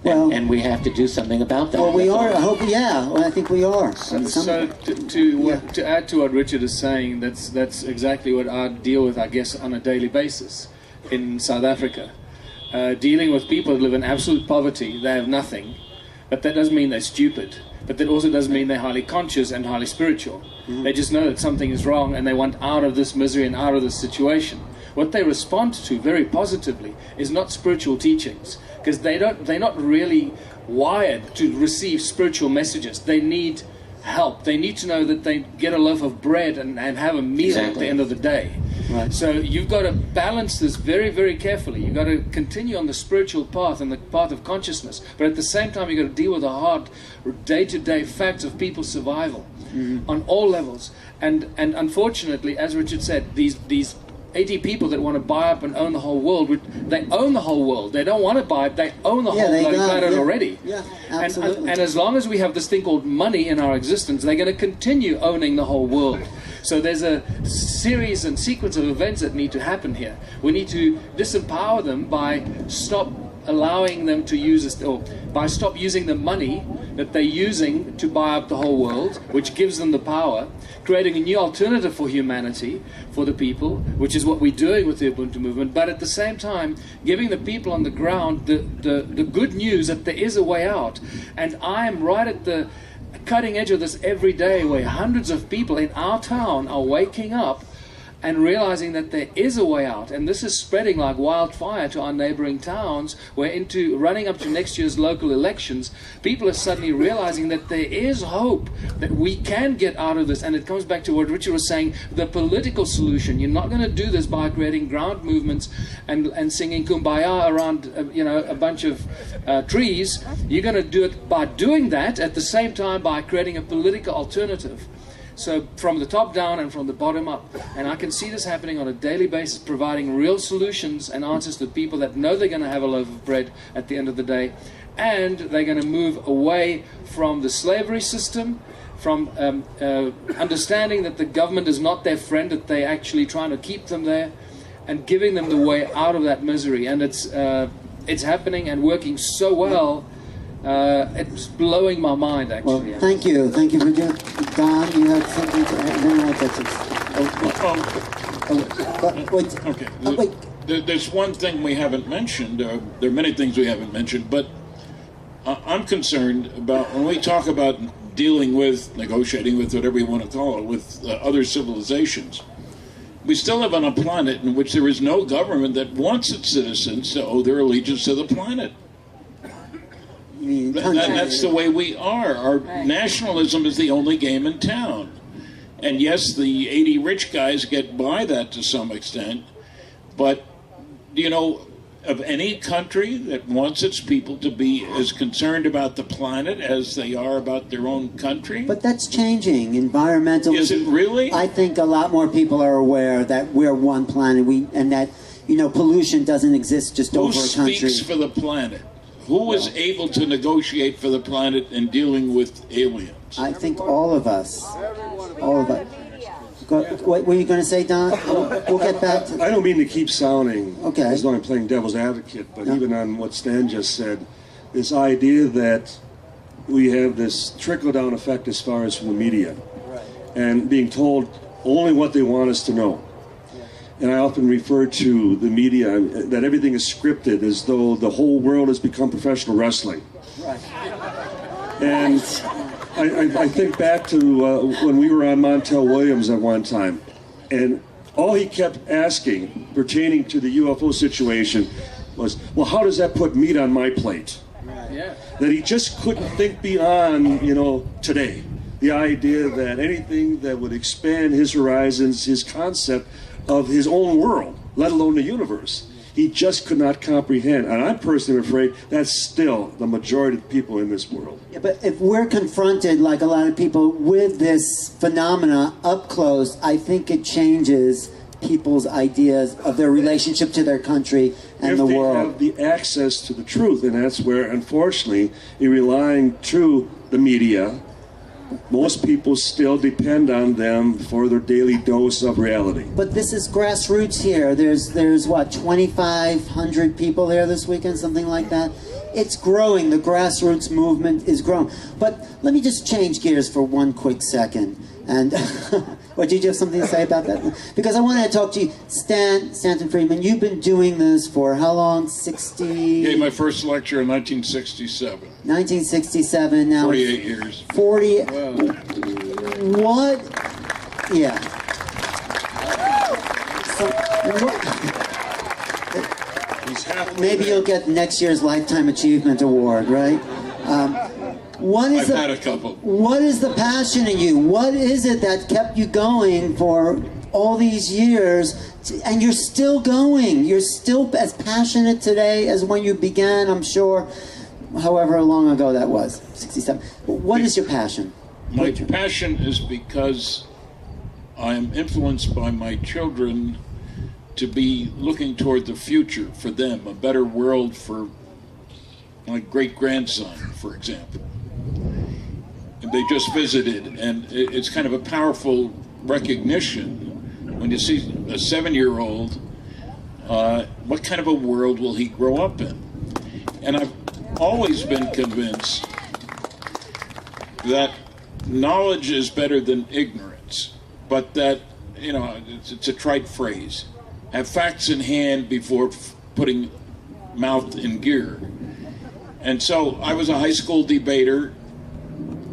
Well, and we have to do something about that. Well, we are. I hope. Yeah. Well, I think we are. So to add to what Richard is saying, that's exactly what I deal with, I guess, on a daily basis in South Africa. Dealing with people that live in absolute poverty, they have nothing, but that doesn't mean they're stupid. But that also doesn't mean they're highly conscious and highly spiritual. Mm-hmm. They just know that something is wrong and they want out of this misery and out of this situation. What they respond to very positively is not spiritual teachings, because they're not really wired to receive spiritual messages. They need help. They need to know that they get a loaf of bread and have a meal at the end of the day. Right. So you've got to balance this very, very carefully. You've got to continue on the spiritual path and the path of consciousness, but at the same time you've got to deal with the hard day-to-day facts of people's survival on all levels. And unfortunately, as Richard said, these 80 people that want to buy up and own the whole world, they own the whole world. They don't want to buy it, they own the whole planet already. Yeah, absolutely. And as long as we have this thing called money in our existence, they're going to continue owning the whole world. So there's a series and sequence of events that need to happen here. We need to disempower them by stop allowing them to use this, or by stop using the money that they're using to buy up the whole world, which gives them the power, creating a new alternative for humanity, for the people, which is what we're doing with the Ubuntu movement, but at the same time giving the people on the ground the good news that there is a way out. And I am right at the cutting edge of this every day, where hundreds of people in our town are waking up and realizing that there is a way out. And this is spreading like wildfire to our neighboring towns, where running up to next year's local elections, people are suddenly realizing that there is hope, that we can get out of this. And it comes back to what Richard was saying, the political solution. You're not going to do this by creating ground movements and singing Kumbaya around a bunch of trees. You're going to do it by doing that at the same time by creating a political alternative. So from the top down and from the bottom up. And I can see this happening on a daily basis, providing real solutions and answers to people that know they're going to have a loaf of bread at the end of the day. And they're going to move away from the slavery system, from understanding that the government is not their friend, that they're actually trying to keep them there, and giving them the way out of that misery. And it's happening and working so well. It's blowing my mind, actually. Well, thank you for doing. Don, you had something to add? Okay. There's one thing we haven't mentioned. There are many things we haven't mentioned, but I'm concerned about when we talk about dealing with, negotiating with, whatever you want to call it, with other civilizations. We still live on a planet in which there is no government that wants its citizens to owe their allegiance to the planet. That's the way we are. Our nationalism is the only game in town. And yes, the 80 rich guys get by that to some extent. But, do you know of any country that wants its people to be as concerned about the planet as they are about their own country? But that's changing. Environmentalism. Is it really? I think a lot more people are aware that we're one planet, and that pollution doesn't exist just over a country. Who speaks for the planet? Who is able to negotiate for the planet in dealing with aliens? I think all of us. All of us. What were you going to say, Don? We'll get back to... I don't mean to keep sounding as though I'm playing devil's advocate, but even on what Stan just said, this idea that we have this trickle-down effect as far as from the media, and being told only what they want us to know. And I often refer to the media that everything is scripted, as though the whole world has become professional wrestling. And I think back to when we were on Montel Williams at one time, and all he kept asking pertaining to the UFO situation was, well, how does that put meat on my plate? That he just couldn't think beyond, today. The idea that anything that would expand his horizons, his concept of his own world, let alone the universe, he just could not comprehend. And I'm personally afraid that's still the majority of people in this world. Yeah, but if we're confronted, like a lot of people, with this phenomena up close, I think it changes people's ideas of their relationship to their country and the world. If they have the access to the truth, and that's where, unfortunately, in relying to the media, most people still depend on them for their daily dose of reality. But this is grassroots here. There's what, 2,500 people there this weekend, something like that? It's growing. The grassroots movement is growing. But let me just change gears for one quick second. And, or did you have something to say about that? Because I wanted to talk to you. Stanton Friedman, you've been doing this for how long? 60? Gave my first lecture in 1967. 1967, now 48 years. 40. What? Yeah. So, maybe you'll get next year's Lifetime Achievement Award, right? I've had a couple. What is the passion in you? What is it that kept you going for all these years? And you're still going. You're still as passionate today as when you began, I'm sure, however long ago that was, 67. What is your passion? My passion is because I am influenced by my children to be looking toward the future for them, a better world for my great-grandson, for example. And they just visited, and it's kind of a powerful recognition when you see a 7-year-old, what kind of a world will he grow up in? And I've always been convinced that knowledge is better than ignorance, but that, it's a trite phrase. Have facts in hand before putting mouth in gear. And so I was a high school debater.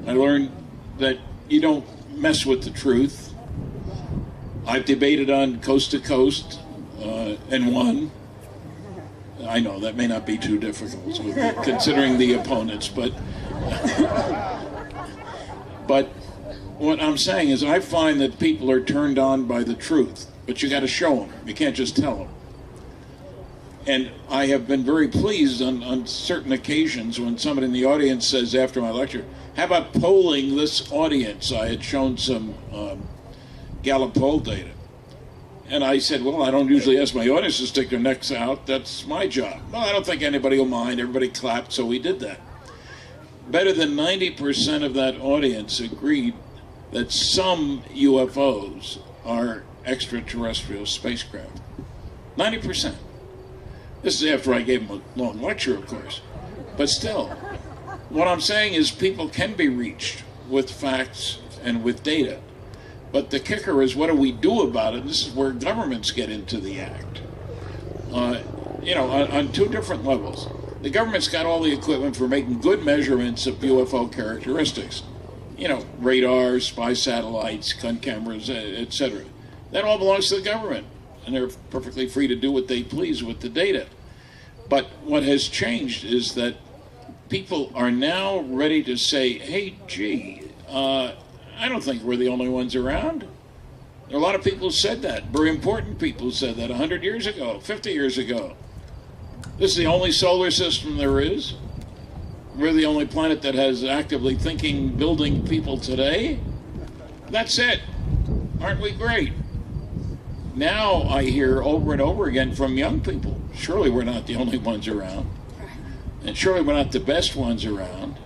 I learned that you don't mess with the truth. I've debated on Coast to Coast and won. I know that may not be too difficult considering the opponents, but what I'm saying is I find that people are turned on by the truth, but you got to show them. You can't just tell them. And I have been very pleased on certain occasions when somebody in the audience says after my lecture, how about polling this audience? I had shown some Gallup poll data. And I said, well, I don't usually ask my audience to stick their necks out. That's my job. Well, I don't think anybody will mind. Everybody clapped, so we did that. Better than 90% of that audience agreed that some UFOs are extraterrestrial spacecraft. 90%. This is after I gave them a long lecture, of course. But still, what I'm saying is people can be reached with facts and with data. But the kicker is, what do we do about it? This is where governments get into the act. On two different levels. The government's got all the equipment for making good measurements of UFO characteristics. Radar, spy satellites, gun cameras, etc. That all belongs to the government. And they're perfectly free to do what they please with the data. But what has changed is that people are now ready to say, hey, gee, I don't think we're the only ones around. There are a lot of people who said that. Very important people who said that 100 years ago, 50 years ago. This is the only solar system there is. We're the only planet that has actively thinking, building people today. That's it. Aren't we great? Now I hear over and over again from young people, surely we're not the only ones around. And surely we're not the best ones around.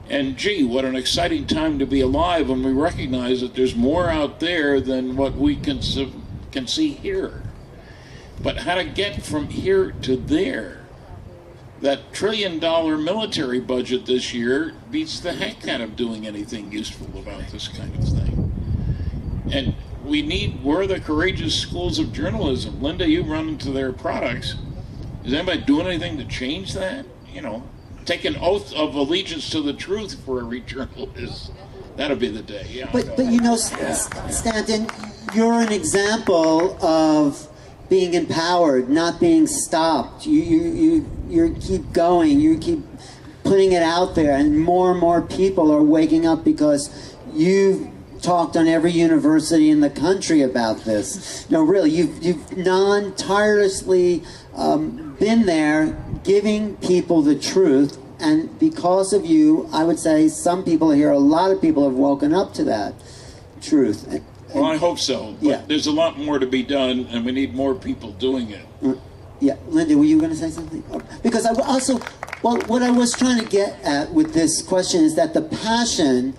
And gee, what an exciting time to be alive when we recognize that there's more out there than what we can see here. But how to get from here to there that $1 trillion military budget this year beats the heck out of doing anything useful about this kind of thing. And where are the courageous schools of journalism? Linda, you run into their products. Is anybody doing anything to change that? You know, take an oath of allegiance to the truth for every journalist. That'll be the day. Yeah. But you know, Stanton, you're an example of being empowered, not being stopped. You keep going. You keep putting it out there, and more people are waking up because you've talked on every university in the country about this. No, really, you've tirelessly been there, giving people the truth. And because of you, I would say some people here, a lot of people have woken up to that truth. Well, I hope so. But yeah. There's a lot more to be done, and we need more people doing it. Yeah, Linda, were you going to say something? Because I also, well, what I was trying to get at with this question is that the passion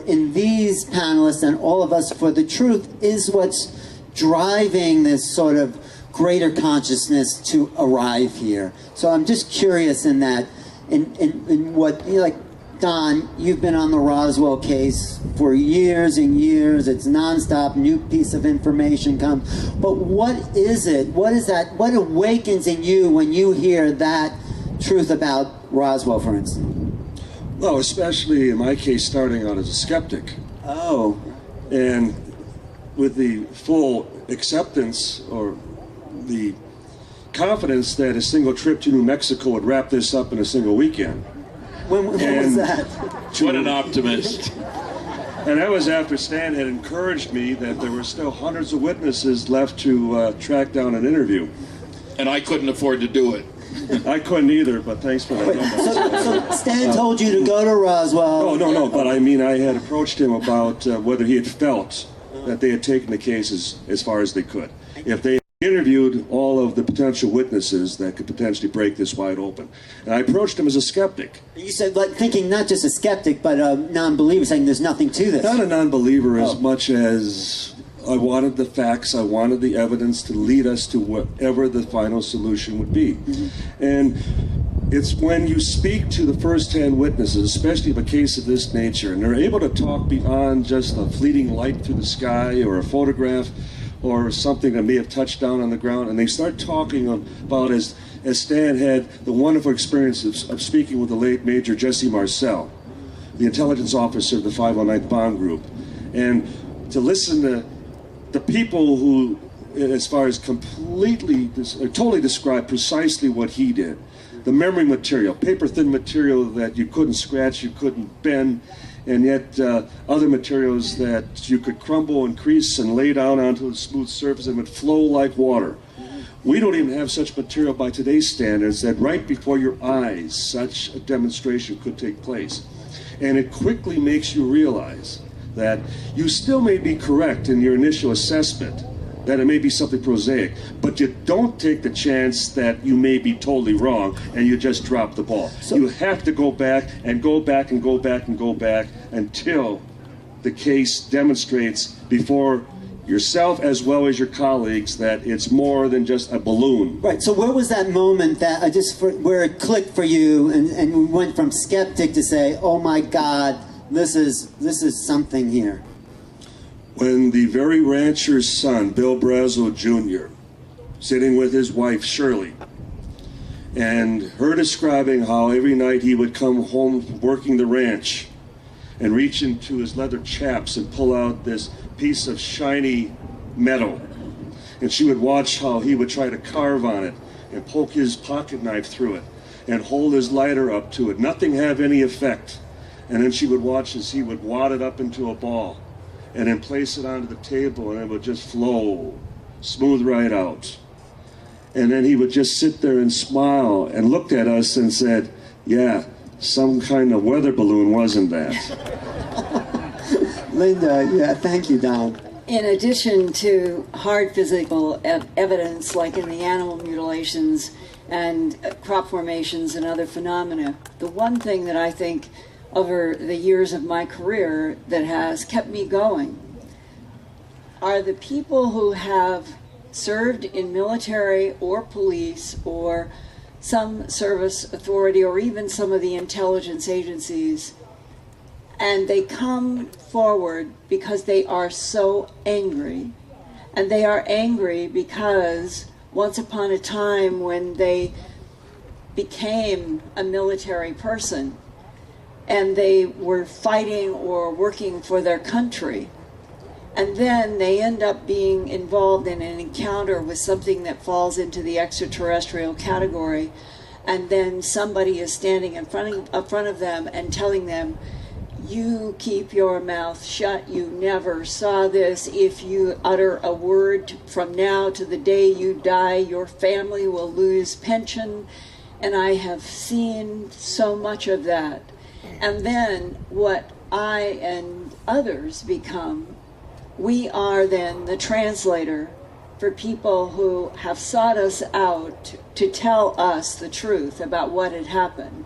in these panelists and all of us for the truth is what's driving this sort of greater consciousness to arrive here. So I'm just curious in that. In what, you know, like, Don, you've been on the Roswell case for years and years. It's nonstop, new piece of information comes. But what is it? What is that? What awakens in you when you hear that truth about Roswell, for instance? Well, especially in my case, starting out as a skeptic. Oh. And with the full acceptance or the confidence that a single trip to New Mexico would wrap this up in a single weekend. When was that? What an optimist. And that was after Stan had encouraged me that there were still hundreds of witnesses left to track down an interview. And I couldn't afford to do it. I couldn't either, but thanks for that. So Stan told you to go to Roswell. No, but I mean, I had approached him about whether he had felt that they had taken the case as far as they could. If they interviewed all of the potential witnesses that could potentially break this wide open. And I approached him as a skeptic. You said, like, thinking not just a skeptic, but a non-believer, saying there's nothing to this. Not a non-believer as much as I wanted the facts, I wanted the evidence to lead us to whatever the final solution would be. Mm-hmm. And it's when you speak to the first-hand witnesses, especially of a case of this nature, and they're able to talk beyond just a fleeting light through the sky or a photograph or something that may have touched down on the ground, and they start talking about, as Stan had the wonderful experience of speaking with the late Major Jesse Marcel, the intelligence officer of the 509th Bomb Group, and to listen to the people who, as far as totally describe precisely what he did. The memory material, paper-thin material that you couldn't scratch, you couldn't bend, and yet other materials that you could crumble and crease and lay down onto a smooth surface and would flow like water. We don't even have such material by today's standards that right before your eyes such a demonstration could take place. And it quickly makes you realize that you still may be correct in your initial assessment, that it may be something prosaic, but you don't take the chance that you may be totally wrong and you just drop the ball. So you have to go back and go back and go back and go back until the case demonstrates before yourself as well as your colleagues that it's more than just a balloon. Right, so where was that moment that where it clicked for you and we went from skeptic to say, oh my God, this is something here? When the very rancher's son, Bill Brazo Jr., sitting with his wife, Shirley, and her describing how every night he would come home from working the ranch and reach into his leather chaps and pull out this piece of shiny metal. And she would watch how he would try to carve on it and poke his pocket knife through it and hold his lighter up to it. Nothing have any effect. And then she would watch as he would wad it up into a ball and then place it onto the table, and it would just flow smooth right out. And then he would just sit there and smile and looked at us and said, yeah, some kind of weather balloon, wasn't that? Linda, yeah, thank you, Don. In addition to hard physical evidence, like in the animal mutilations and crop formations and other phenomena, the one thing that I think over the years of my career that has kept me going are the people who have served in military or police or some service authority or even some of the intelligence agencies, and they come forward because they are so angry. And they are angry because once upon a time when they became a military person and they were fighting or working for their country, and then they end up being involved in an encounter with something that falls into the extraterrestrial category, and then somebody is standing in front of them and telling them, you keep your mouth shut, you never saw this. If you utter a word from now to the day you die, your family will lose pension. And I have seen so much of that. And then what I and others become, we are then the translator for people who have sought us out to tell us the truth about what had happened.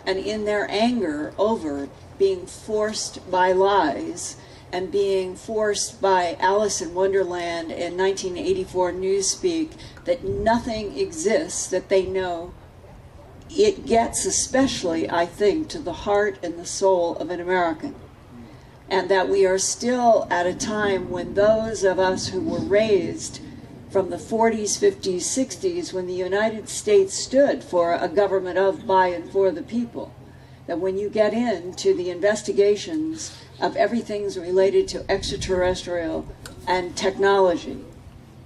And in their anger over being forced by lies and being forced by Alice in Wonderland and 1984 Newspeak that nothing exists that they know, it gets especially, I think, to the heart and the soul of an American. And that we are still at a time when those of us who were raised from the 40s, 50s, 60s, when the United States stood for a government of, by, and for the people, that when you get into the investigations of everything's related to extraterrestrial and technology,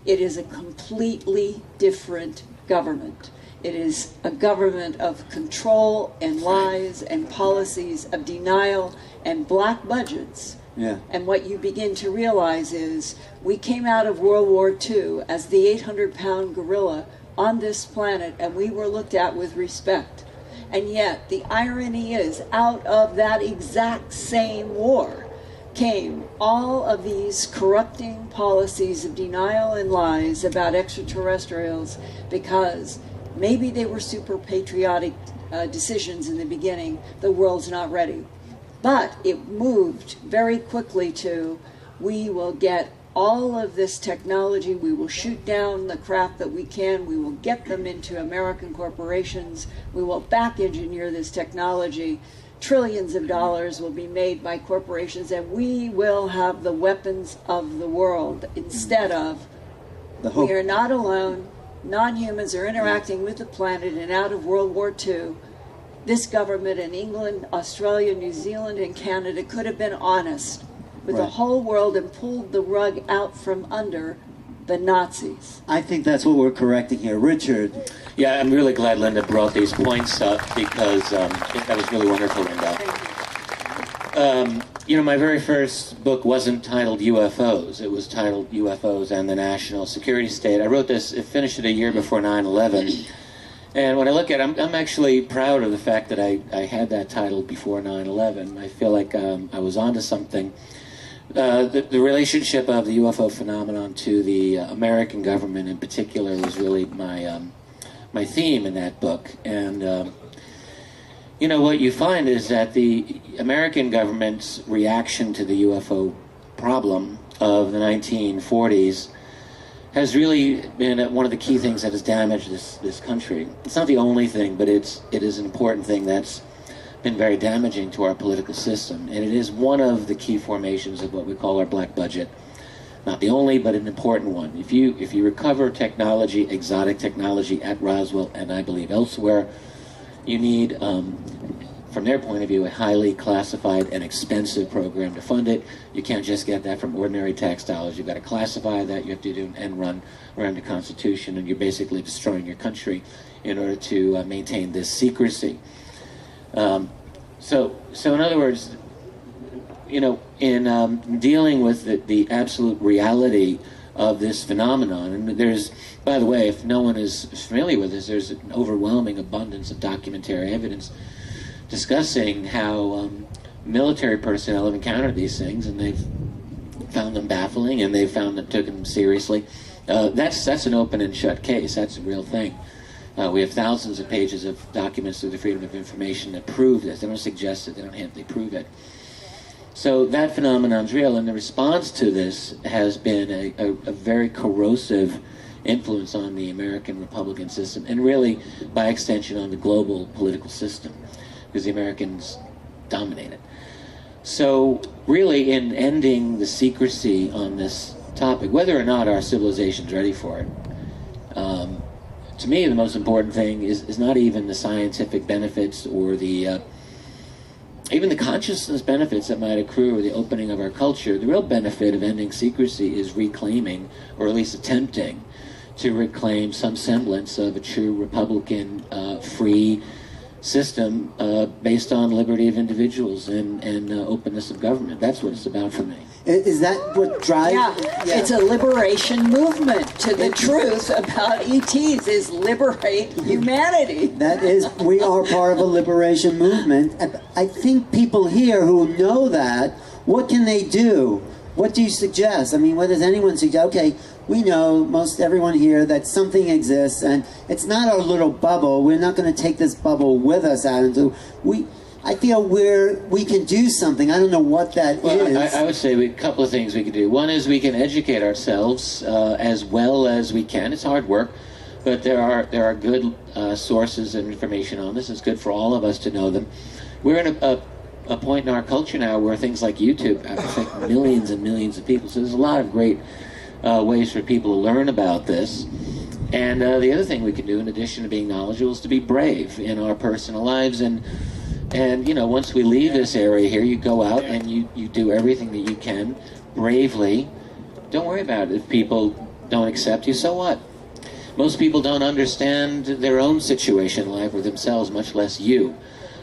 it is a completely different government. It is a government of control and lies and policies of denial and black budgets. Yeah. And what you begin to realize is we came out of World War II as the 800-pound gorilla on this planet, and we were looked at with respect. And yet, the irony is, out of that exact same war came all of these corrupting policies of denial and lies about extraterrestrials, because maybe they were super patriotic decisions in the beginning. The world's not ready. But it moved very quickly to, we will get all of this technology, we will shoot down the crap that we can, we will get them into American corporations, we will back engineer this technology, trillions of dollars will be made by corporations, and we will have the weapons of the world instead of, we are not alone, non-humans are interacting with the planet, and out of World War II, this government in England, Australia, New Zealand, and Canada could have been honest with the whole world and pulled the rug out from under the Nazis. I think that's what we're correcting here. Richard. Yeah, I'm really glad Linda brought these points up, because that was really wonderful, Linda. Thank you. You know, my very first book wasn't titled UFOs. It was titled UFOs and the National Security State. I wrote this, it finished it a year before 9/11. And when I look at it, I'm actually proud of the fact that I had that title before 9/11. I feel like I was onto something. The relationship of the UFO phenomenon to the American government in particular was really my theme in that book. And you know, what you find is that the American government's reaction to the UFO problem of the 1940s has really been one of the key things that has damaged this country. It's not the only thing, but it is an important thing that's been very damaging to our political system. And it is one of the key formations of what we call our black budget. Not the only, but an important one. If you recover technology, exotic technology at Roswell and I believe elsewhere, you need, from their point of view, a highly classified and expensive program to fund it. You can't just get that from ordinary tax dollars. You've got to classify that. You have to do an end run around the Constitution, and you're basically destroying your country in order to maintain this secrecy. So in other words, you know, in dealing with the absolute reality of this phenomenon, and there's, by the way, if no one is familiar with this, there's an overwhelming abundance of documentary evidence discussing how military personnel have encountered these things, and they've found them baffling, and they've found them, took them seriously. That's an open and shut case. That's a real thing. We have thousands of pages of documents through the Freedom of Information that prove this. They don't suggest it, they prove it. So that phenomenon is real, and the response to this has been a very corrosive influence on the American Republican system, and really, by extension, on the global political system, because the Americans dominate it. So, really, in ending the secrecy on this topic, whether or not our civilization's ready for it, to me, the most important thing is not even the scientific benefits or the even the consciousness benefits that might accrue or the opening of our culture. The real benefit of ending secrecy is reclaiming, or at least attempting to reclaim, some semblance of a true Republican free system based on liberty of individuals and openness of government. That's what it's about for me. Is that what drives? Yeah, it's a liberation movement to the truth about ETs, is liberate humanity. That is, we are part of a liberation movement. I think people here who know that, what can they do? What do you suggest? I mean, what does anyone suggest? Okay, we know, most everyone here, that something exists, and it's not our little bubble. We're not going to take this bubble with us out into... I feel we can do something. I don't know what that is. I would say a couple of things we could do. One is we can educate ourselves as well as we can. It's hard work, but there are good sources of information on this. It's good for all of us to know them. We're in a point in our culture now where things like YouTube affect millions and millions of people. So there's a lot of great ways for people to learn about this. And the other thing we can do, in addition to being knowledgeable, is to be brave in our personal lives. And you know, once we leave this area here, you go out and you do everything that you can bravely. Don't worry about it. If people don't accept you, so what? Most people don't understand their own situation in life or themselves, much less you.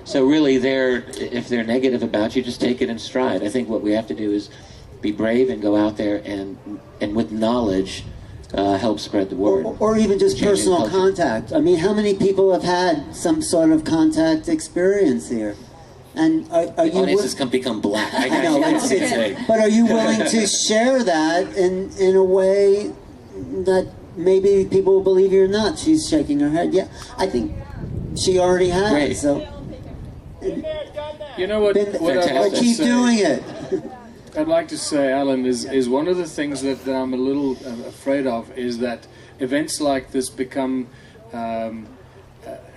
So really, if they're negative about you, just take it in stride. I think what we have to do is be brave and go out there and with knowledge help spread the word. Or even just personal contact. I mean, how many people have had some sort of contact experience here? And are you... Audiences can become black. I know, but are you willing to share that in a way that maybe people will believe you're not? She's shaking her head. Yeah, I think she already has. Great. So, you know what? But keep doing it. I'd like to say, Alan, is one of the things that I'm a little afraid of is that events like this become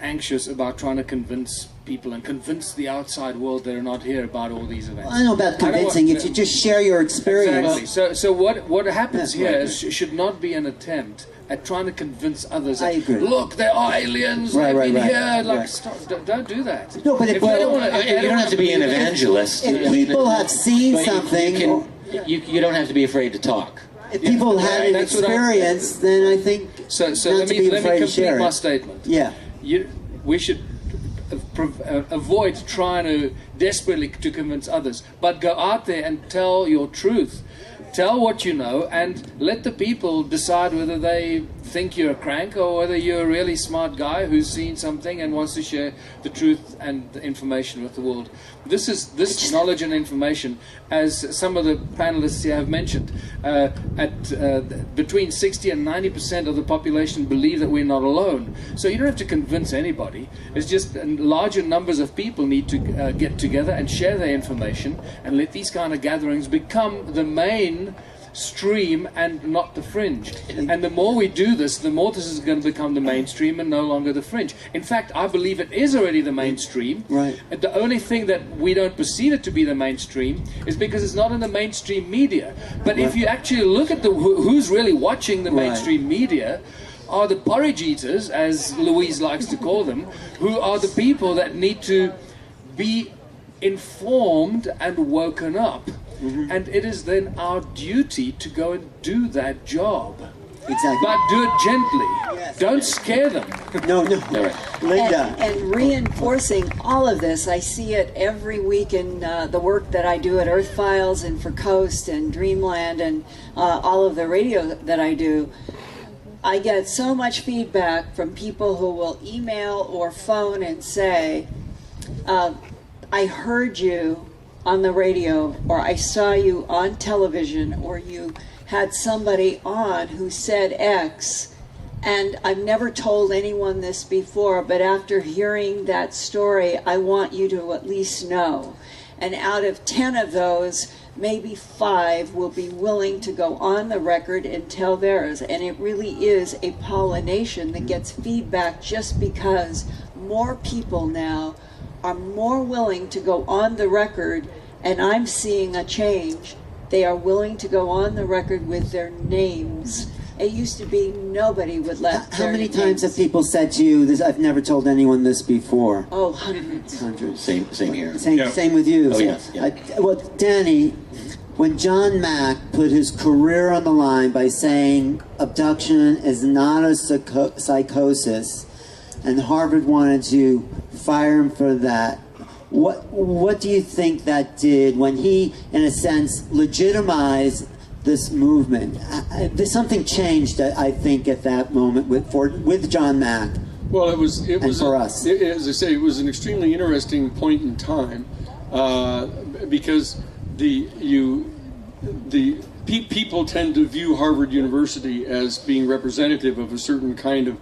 anxious about trying to convince people and convince the outside world that are not here about all these events. I know about convincing. If you just share your experience. Exactly. So what happens here should not be an attempt at trying to convince others. I agree. Look, there are aliens. They've been here. Stop, don't do that. No, but if you don't have to be an evangelist. If people have seen something, you don't have to be afraid to talk. If people had an experience, then I think so. Let me complete my statement. Yeah, we should avoid trying to desperately to convince others, but go out there and tell your truth. Tell what you know and let the people decide whether they think you're a crank or whether you're a really smart guy who's seen something and wants to share the truth and the information with the world. This knowledge and information, as some of the panelists here have mentioned, between 60 and 90% of the population believe that we're not alone. So you don't have to convince anybody. It's just larger numbers of people need to get together and share their information and let these kind of gatherings become the main stream and not the fringe. And the more we do this, the more this is going to become the mainstream and no longer the fringe. In fact, I believe it is already the mainstream. Right. The only thing that we don't perceive it to be the mainstream is because it's not in the mainstream media. But if you actually look at who's really watching the mainstream media, are the porridge eaters, as Louise likes to call them, who are the people that need to be informed and woken up. And it is then our duty to go and do that job. Exactly. But do it gently. Yes. Don't scare them. No. Linda. And reinforcing all of this, I see it every week in the work that I do at Earth Files and for Coast and Dreamland and all of the radio that I do. I get so much feedback from people who will email or phone and say, I heard you on the radio, or I saw you on television, or you had somebody on who said X, and I've never told anyone this before, but after hearing that story, I want you to at least know. And out of 10 of those, maybe 5 will be willing to go on the record and tell theirs. And it really is a pollination that gets feedback, just because more people now are more willing to go on the record, and I'm seeing a change. They are willing to go on the record with their names. It used to be nobody would let How their many names. times have people said to you, "This, I've never told anyone this before"? Oh, hundreds. Hundreds. Same here. Same with you. Oh, yes, yeah. Well, Danny, when John Mack put his career on the line by saying abduction is not a psychosis, and Harvard wanted to fire him for that, what do you think that did when he, in a sense, legitimized this movement? There's something changed, I think, at that moment with John Mack. Well, it was for us. As I say, it was an extremely interesting point in time because people tend to view Harvard University as being representative of a certain kind of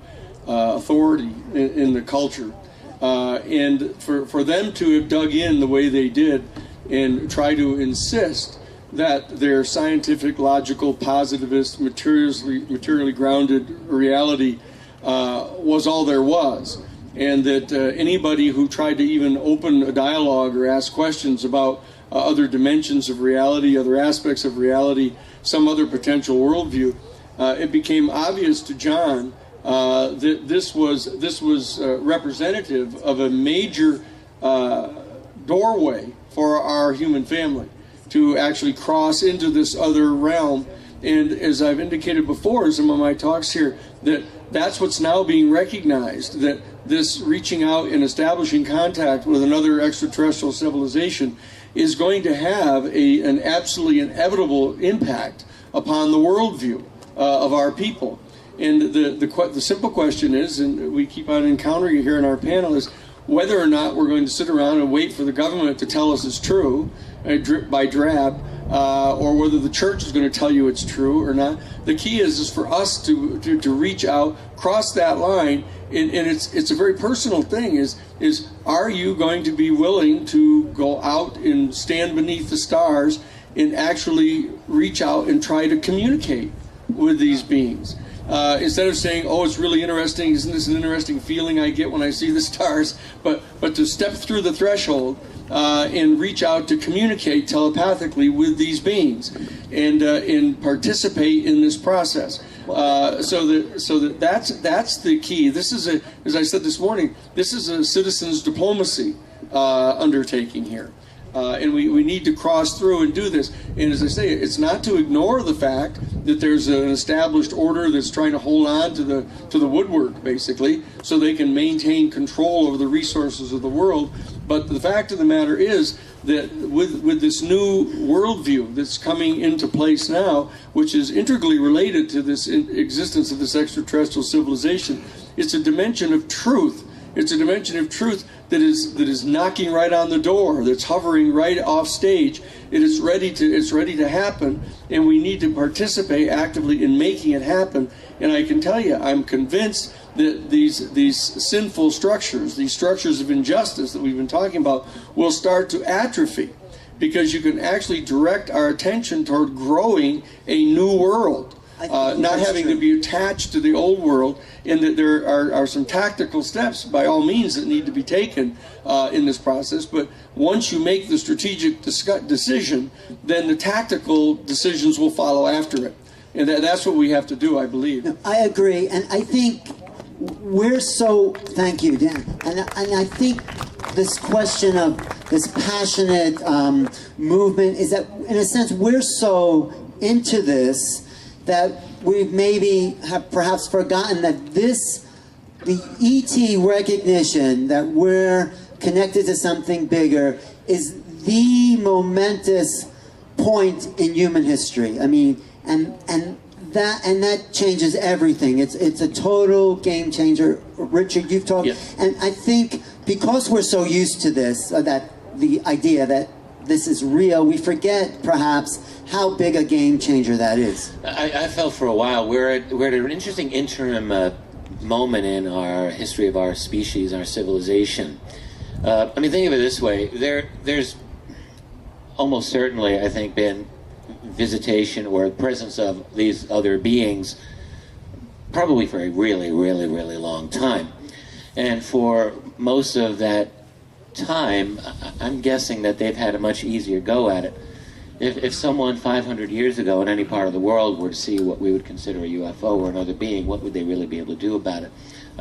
authority in the culture, and for them to have dug in the way they did and try to insist that their scientific, logical, positivist, materially grounded reality was all there was, and that anybody who tried to even open a dialogue or ask questions about other dimensions of reality, other aspects of reality, some other potential worldview, it became obvious to John that this was representative of a major doorway for our human family to actually cross into this other realm. And as I've indicated before in some of my talks here, that's what's now being recognized, that this reaching out and establishing contact with another extraterrestrial civilization is going to have an absolutely inevitable impact upon the worldview of our people. And the simple question is, and we keep on encountering it here in our panel, is whether or not we're going to sit around and wait for the government to tell us it's true, drip by drab, or whether the church is going to tell you it's true or not. The key is for us to reach out, cross that line, and it's a very personal thing. Is are you going to be willing to go out and stand beneath the stars and actually reach out and try to communicate with these beings? Instead of saying, "Oh, it's really interesting, isn't this an interesting feeling I get when I see the stars?" But to step through the threshold and reach out to communicate telepathically with these beings and participate in this process. That's the key. This is as I said this morning, this is a citizens diplomacy undertaking here. And we need to cross through and do this. And as I say, it's not to ignore the fact that there's an established order that's trying to hold on to the woodwork, basically, so they can maintain control over the resources of the world. But the fact of the matter is that with this new worldview that's coming into place now, which is integrally related to this existence of this extraterrestrial civilization, it's a dimension of truth. It's a dimension of truth that is knocking right on the door, that's hovering right off stage. It's ready to happen, and we need to participate actively in making it happen. And I can tell you, I'm convinced that these sinful structures, these structures of injustice that we've been talking about, will start to atrophy, because you can actually direct our attention toward growing a new world. Not having to be attached to the old world, and that there are some tactical steps, by all means, that need to be taken in this process. But once you make the strategic decision, then the tactical decisions will follow after it. And that's what we have to do, I believe. No, I agree, and I think we're so, thank you, Dan, and I think this question of this passionate movement is that, in a sense, we're so into this that we maybe have perhaps forgotten that the ET recognition that we're connected to something bigger is the momentous point in human history. I mean, and that changes everything. It's a total game changer. Richard, you've talked, yes. And I think because we're so used to this, that the idea that this is real, we forget perhaps how big a game changer that is. I felt for a while we're at an interesting interim moment in our history of our species, our civilization. I mean, think of it this way: there's almost certainly, I think, been visitation or presence of these other beings probably for a really, really, really long time. And for most of that time, I'm guessing that they've had a much easier go at it. If someone 500 years ago in any part of the world were to see what we would consider a UFO or another being, what would they really be able to do about it?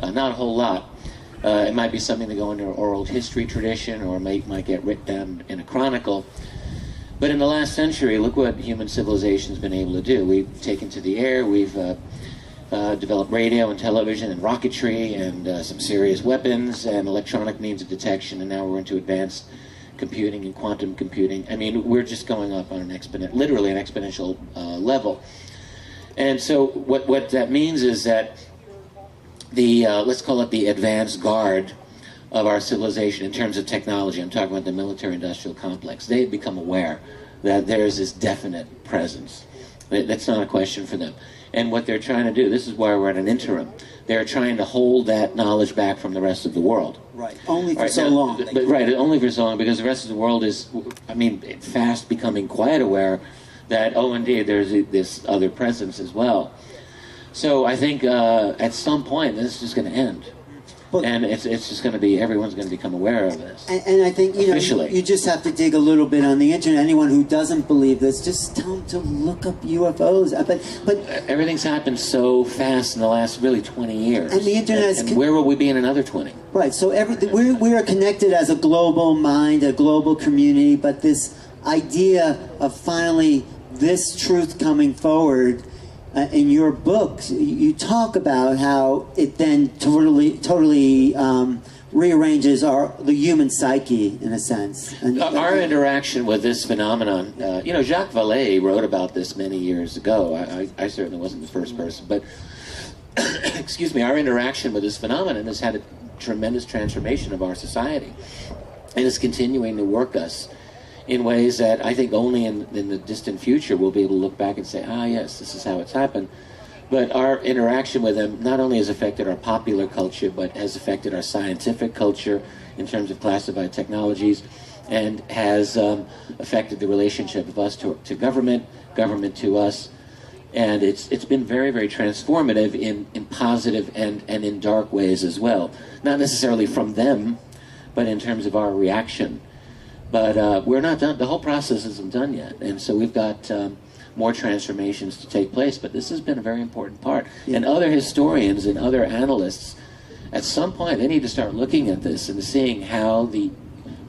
Not a whole lot. It might be something to go into an oral history tradition, or might get written down in a chronicle. But in the last century, look what human civilization's been able to do. We've taken to the air, we've developed radio and television and rocketry and some serious weapons and electronic means of detection, and now we're into advanced computing and quantum computing. I mean, we're just going up on an literally an exponential level. And so what that means is that the, let's call it the advanced guard of our civilization in terms of technology, I'm talking about the military-industrial complex, they've become aware that there's this definite presence. That's not a question for them. And what they're trying to do, this is why we're at an interim, they're trying to hold that knowledge back from the rest of the world. Right, only for so long. But, right, only for so long, because the rest of the world is, I mean, fast becoming quite aware that, oh, indeed, there's this other presence as well. So I think at some point, this is just going to end. And it's just going to be, everyone's going to become aware of this. And I think, you know, you just have to dig a little bit on the internet. Anyone who doesn't believe this, just tell them to look up UFOs. But everything's happened so fast in the last really 20 years. And the internet and where will we be in another 20? Right, so we are connected as a global mind, a global community, but this idea of finally this truth coming forward, in your books, you talk about how it then totally rearranges the human psyche, in a sense. And our interaction with this phenomenon, you know, Jacques Vallée wrote about this many years ago. I certainly wasn't the first person, but excuse me, our interaction with this phenomenon has had a tremendous transformation of our society, and is continuing to work us in ways that I think only in the distant future we'll be able to look back and say, ah, yes, this is how it's happened. But our interaction with them not only has affected our popular culture, but has affected our scientific culture in terms of classified technologies, and has affected the relationship of us to government, government to us. And it's been very, very transformative in positive and in dark ways as well. Not necessarily from them, but in terms of our reaction. But we're not done. The whole process isn't done yet. And so we've got more transformations to take place. But this has been a very important part. Yeah. And other historians and other analysts, at some point, they need to start looking at this and seeing how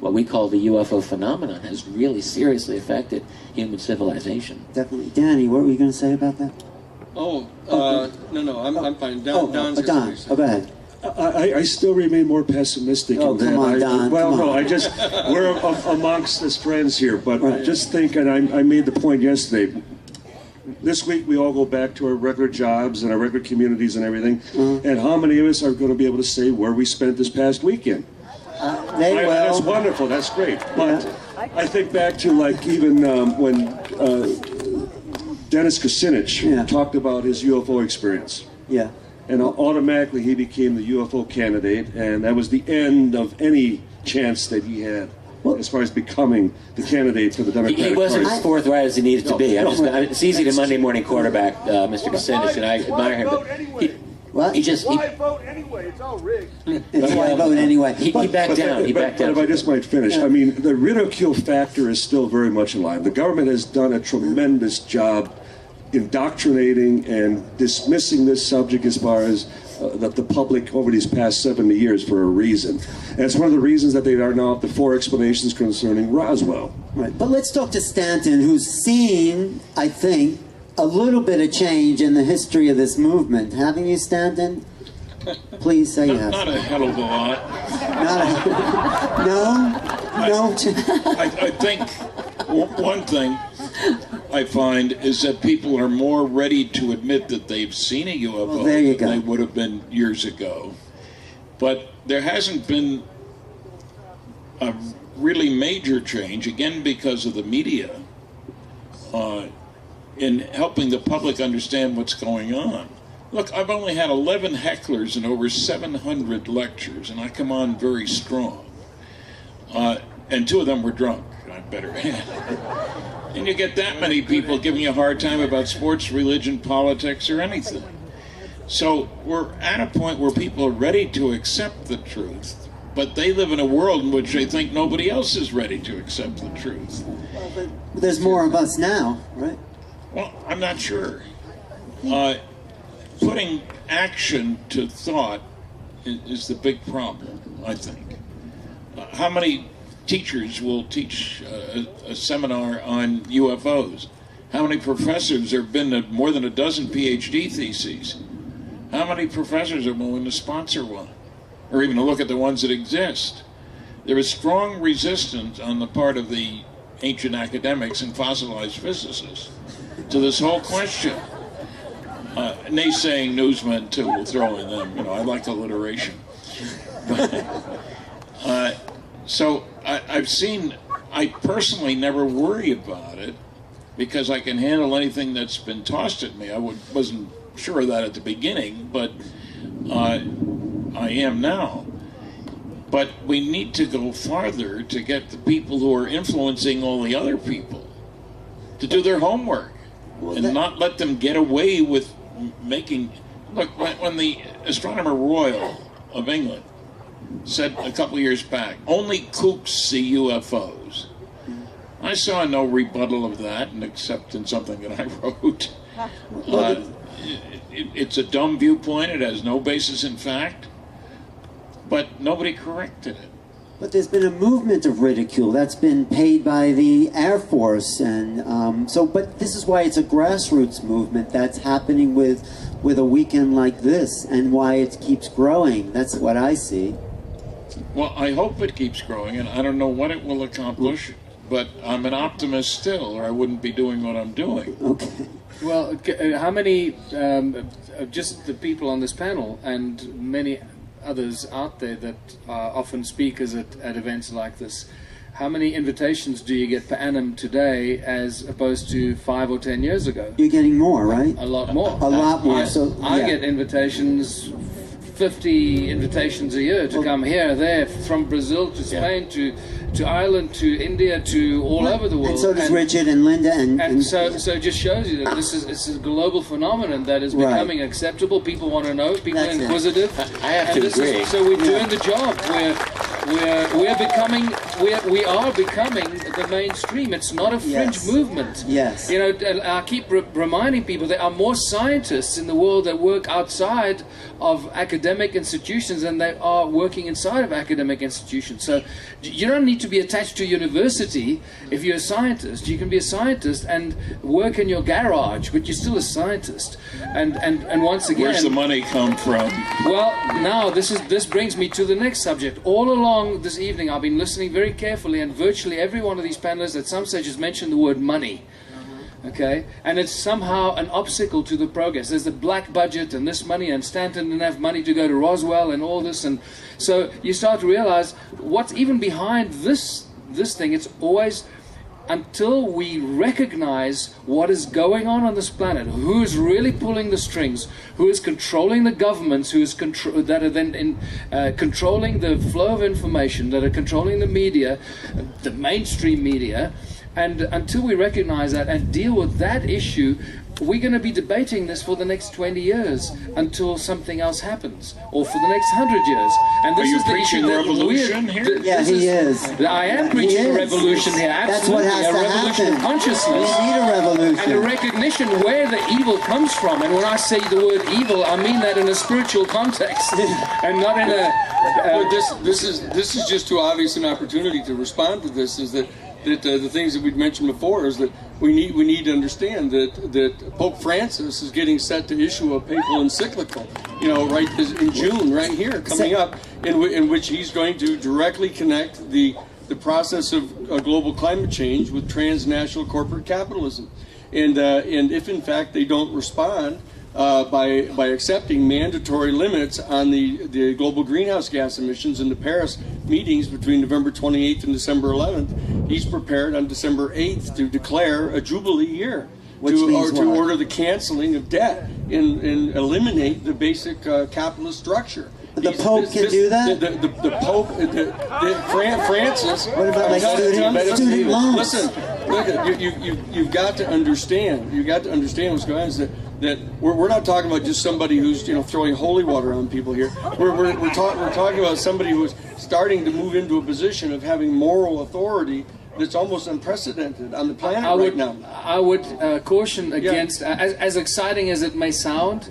what we call the UFO phenomenon has really seriously affected human civilization. Definitely. Danny, what were you going to say about that? No, I'm fine. Don's Don, go ahead. I still remain more pessimistic. Oh, come on, Don. We're amongst us friends here, but just think, and I made the point yesterday, this week we all go back to our regular jobs and our regular communities and everything, and how many of us are going to be able to say where we spent this past weekend? That's wonderful, that's great, but I think back to like even when Dennis Kucinich talked about his UFO experience. Yeah. And automatically he became the UFO candidate, and that was the end of any chance that he had as far as becoming the candidate for the Democratic Party. He wasn't as forthright as he needed to be. It's easy to Monday morning quarterback Mr. Kucinich, and I admire him. But Why vote anyway? It's all rigged. It's why vote anyway. He backed down. But if I just might finish, I mean, the ridicule factor is still very much alive. The government has done a tremendous job indoctrinating and dismissing this subject as far as the public over these past 70 years for a reason. And it's one of the reasons that they are now up to 4 explanations concerning Roswell. Right, but let's talk to Stanton, who's seen, I think, a little bit of change in the history of this movement. Haven't you, Stanton? Please say yes. Not a hell of a lot. No? I think one thing I find is that people are more ready to admit that they've seen a UFO than they would have been years ago. But there hasn't been a really major change, again because of the media, in helping the public understand what's going on. Look, I've only had 11 hecklers and over 700 lectures, and I come on very strong. And 2 of them were drunk. better. And you get that many people giving you a hard time about sports, religion, politics, or anything. So we're at a point where people are ready to accept the truth, but they live in a world in which they think nobody else is ready to accept the truth. Well, but there's more of us now, right? Well, I'm not sure. Putting action to thought is the big problem, I think. How many teachers will teach a seminar on UFOs? How many professors? There have been more than a dozen PhD theses. How many professors are willing to sponsor one? Or even to look at the ones that exist? There is strong resistance on the part of the ancient academics and fossilized physicists to this whole question. Naysaying newsmen, too, will throw in them. I like alliteration. So I personally never worry about it because I can handle anything that's been tossed at me. I wasn't sure of that at the beginning, but I am now. But we need to go farther to get the people who are influencing all the other people to do their homework and not let them get away with making... Look, when the Astronomer Royal of England said a couple years back, only kooks see UFOs, I saw no rebuttal of that, except in something that I wrote. It's a dumb viewpoint. It has no basis in fact. But nobody corrected it. But there's been a movement of ridicule that's been paid by the Air Force, and but this is why it's a grassroots movement that's happening with a weekend like this, and why it keeps growing. That's what I see. Well, I hope it keeps growing, and I don't know what it will accomplish, but I'm an optimist still, or I wouldn't be doing what I'm doing. Okay. Well, how many, just the people on this panel and many others out there that are often speakers at events like this, how many invitations do you get per annum today as opposed to 5 or 10 years ago? You're getting more, right? A lot more. A lot more. I get invitations, 50 invitations a year to come here, there, from Brazil to Spain to Ireland to India to all over the world. And so does Richard and Linda. And so it just shows you that it's a global phenomenon that is becoming acceptable. People want to know. People are inquisitive. I have to agree. So we're doing the job. We are becoming the mainstream. It's not a fringe movement. Yes. I keep reminding people there are more scientists in the world that work outside of academic institutions than they are working inside of academic institutions. So you don't need to be attached to a university if you're a scientist. You can be a scientist and work in your garage, but you're still a scientist. And once again, where's the money come from? Well, now this brings me to the next subject. All along this evening, I've been listening very carefully, and virtually every one of these panelists at some stage has mentioned the word money. Okay, and it's somehow an obstacle to the progress. There's the black budget and this money, and Stanton didn't have money to go to Roswell and all this, and so you start to realize what's even behind this thing. It's always, until we recognize what is going on this planet, who is really pulling the strings, who is controlling the governments, that are then controlling the flow of information, that are controlling the media, the mainstream media. And until we recognize that and deal with that issue, we're going to be debating this for the next 20 years until something else happens, or for the next 100 years. And this is the issue that revolution here? Yeah, he is. I am preaching a revolution here. Absolutely. That's what has to revolution happen. of consciousness. We need a revolution. And a recognition where the evil comes from. And when I say the word evil, I mean that in a spiritual context, and not in a. This is just too obvious an opportunity to respond to this. Is that the things that we'd mentioned before is that we need to understand that Pope Francis is getting set to issue a papal encyclical, right in June, right here, coming up, in which he's going to directly connect the process of global climate change with transnational corporate capitalism, and if in fact they don't respond by accepting mandatory limits on the global greenhouse gas emissions in the Paris meetings between November 28th and December 11th, he's prepared on December 8th to declare a Jubilee year to order the canceling of debt and eliminate the basic capitalist structure. The Pope can do that? The Pope, Francis. What about like student loans? Listen, you've got to understand. You've got to understand what's going on. Is that we're not talking about just somebody who's throwing holy water on people here. We're talking about somebody who's starting to move into a position of having moral authority that's almost unprecedented on the planet right now. I would caution against, as exciting as it may sound,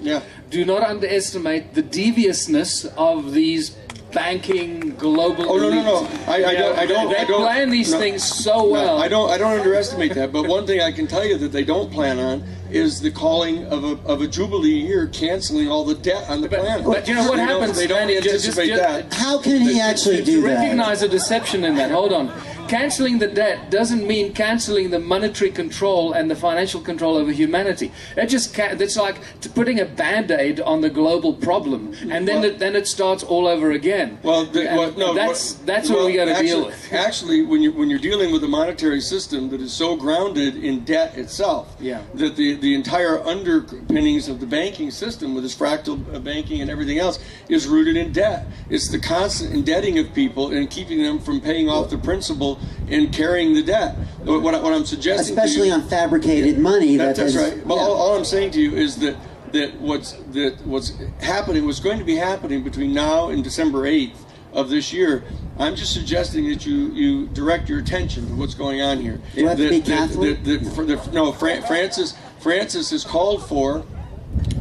do not underestimate the deviousness of these banking global. Oh no! I don't. They plan these things so well. I don't underestimate that. But one thing I can tell you that they don't plan on is the calling of a jubilee year, canceling all the debt on the planet. But you know what happens? They don't anticipate that. How can he actually do that? Recognize a deception in that. Hold on. Canceling the debt doesn't mean canceling the monetary control and the financial control over humanity. That's like putting a Band-Aid on the global problem, and then it starts all over again. Well, that's what we got to deal with. Actually, when you're dealing with a monetary system that is so grounded in debt itself, that the entire underpinnings of the banking system, with its fractal banking and everything else, is rooted in debt. It's the constant indebting of people and keeping them from paying off the principal and carrying the debt. What I'm suggesting, especially on fabricated money. That's right. Well, all I'm saying to you is that what's happening, what's going to be happening between now and December 8th of this year, I'm just suggesting that you direct your attention to what's going on here. You have to be Catholic? Francis has called for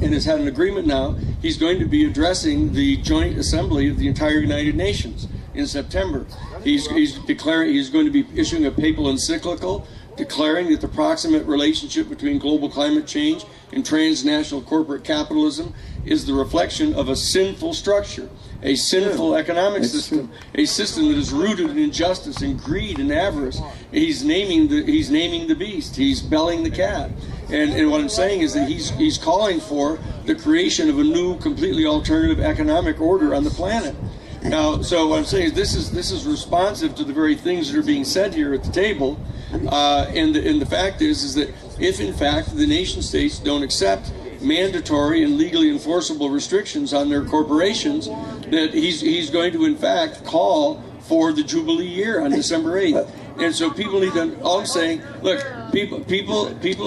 and has had an agreement now. He's going to be addressing the Joint Assembly of the entire United Nations in September. He's declaring, he's going to be issuing a papal encyclical declaring that the proximate relationship between global climate change and transnational corporate capitalism is the reflection of a sinful structure, a sinful economic system, a system that is rooted in injustice and greed and avarice. He's naming the beast. He's belling the cat. And what I'm saying is that he's calling for the creation of a new, completely alternative economic order on the planet. Now, so what I'm saying is this is responsive to the very things that are being said here at the table, and the fact is that if in fact the nation states don't accept mandatory and legally enforceable restrictions on their corporations, that he's going to in fact call for the Jubilee year on December 8th. And so people need to. All I'm saying, look, people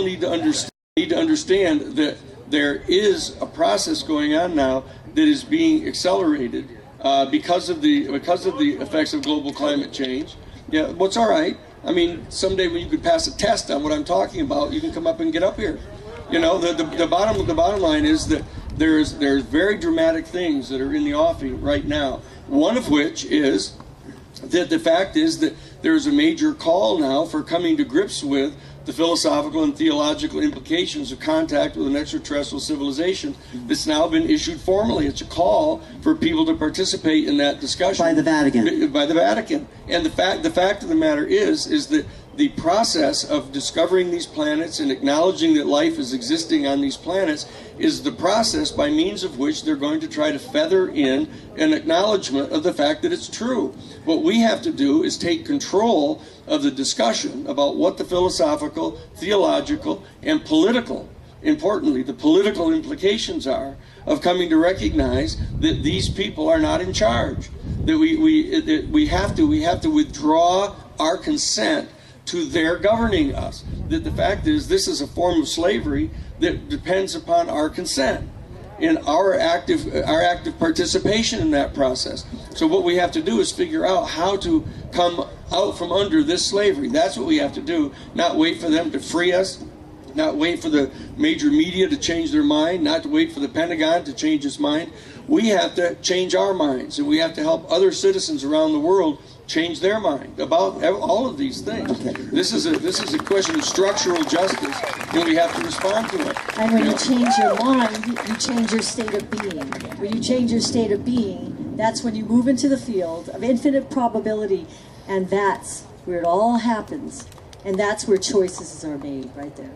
need to understand that there is a process going on now that is being accelerated. Because of the effects of global climate change. Yeah, what's all right. I mean, someday when you could pass a test on what I'm talking about, you can come up and get up here. You know, the bottom line is that there's very dramatic things that are in the offing right now. One of which is that the fact is that there's a major call now for coming to grips with the philosophical and theological implications of contact with an extraterrestrial civilization that's now been issued formally. It's a call for people to participate in that discussion. By the Vatican. By the Vatican. And the fact of the matter is that the process of discovering these planets and acknowledging that life is existing on these planets is the process by means of which they're going to try to feather in an acknowledgement of the fact that it's true. What we have to do is take control of the discussion about what the philosophical, theological, and political, importantly, the political implications are of coming to recognize that these people are not in charge. That we have to withdraw our consent to their governing us. That the fact is, this is a form of slavery that depends upon our consent and our active participation in that process. So what we have to do is figure out how to come out from under this slavery. That's what we have to do, not wait for them to free us, not wait for the major media to change their mind, not to wait for the Pentagon to change its mind. We have to change our minds, and we have to help other citizens around the world change their mind about all of these things. This is a question of structural justice, and we have to respond to it. And when you change your mind, you change your state of being. When you change your state of being, that's when you move into the field of infinite probability, and that's where it all happens, and that's where choices are made right there.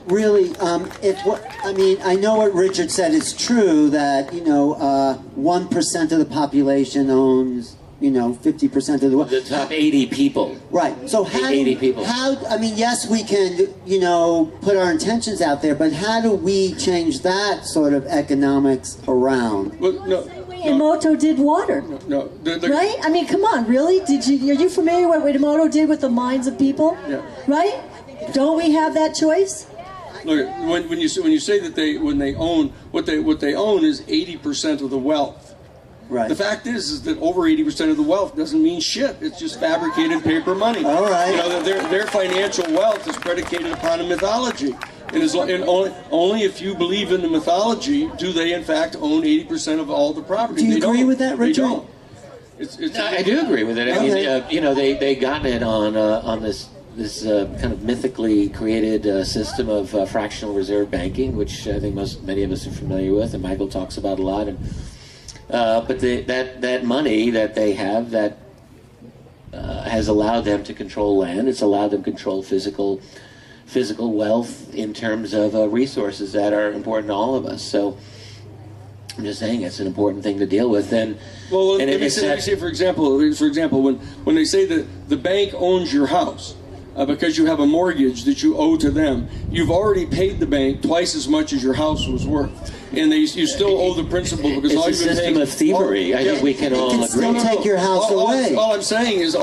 Really, I know what Richard said is true, that 1% of the population owns 50% of the world. The top 80 people. Right. So how 80 people. Yes, we can, put our intentions out there, but how do we change that sort of economics around? Well, no. Same way Emoto did water. No, Right? I mean, come on, really? Are you familiar with what Emoto did with the minds of people? Yeah. Right? Don't we have that choice? Look, when you say that they own what they own is 80% of the wealth. Right. The fact is that over 80% of the wealth doesn't mean shit. It's just fabricated paper money. All right. You know, their financial wealth is predicated upon a mythology. And only if you believe in the mythology do they, in fact, own 80% of all the property. Do you agree with that, Richard? They don't. No, I do agree with it. I mean, you know, they got it on this kind of mythically created system of fractional reserve banking, which I think many of us are familiar with, and Michael talks about a lot. And but that money that they have that has allowed them to control land. It's allowed them to control physical wealth in terms of resources that are important to all of us. So I'm just saying it's an important thing to deal with. And let me say, for example, when they say that the bank owns your house because you have a mortgage that you owe to them, you've already paid the bank twice as much as your house was worth. And you still owe the principal because it's all a you've been system of thievery. I think we can all agree. Still take your house away. All I'm saying is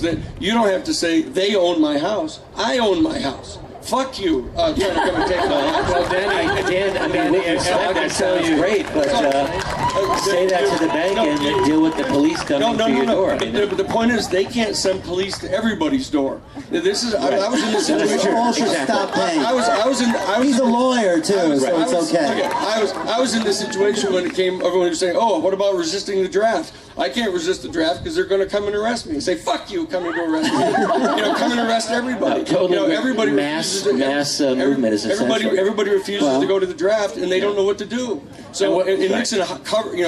that you don't have to say they own my house. I own my house. Fuck you, trying to come and take my house. Well, Dan, I mean, what you said, that sounds great, but say that to the bank and deal with the police coming to your door. But the point is, they can't send police to everybody's door. This is. I was in this situation. All should stop paying. He's a lawyer too, so it's okay. I was in this situation when everyone was saying, "Oh, what about resisting the draft?" I can't resist the draft because they're going to come and arrest me and say, "Fuck you, coming to arrest me." Come and arrest everybody. Everybody mass movement is essential. Everybody refuses to go to the draft, and they don't know what to do. So, and Nixon,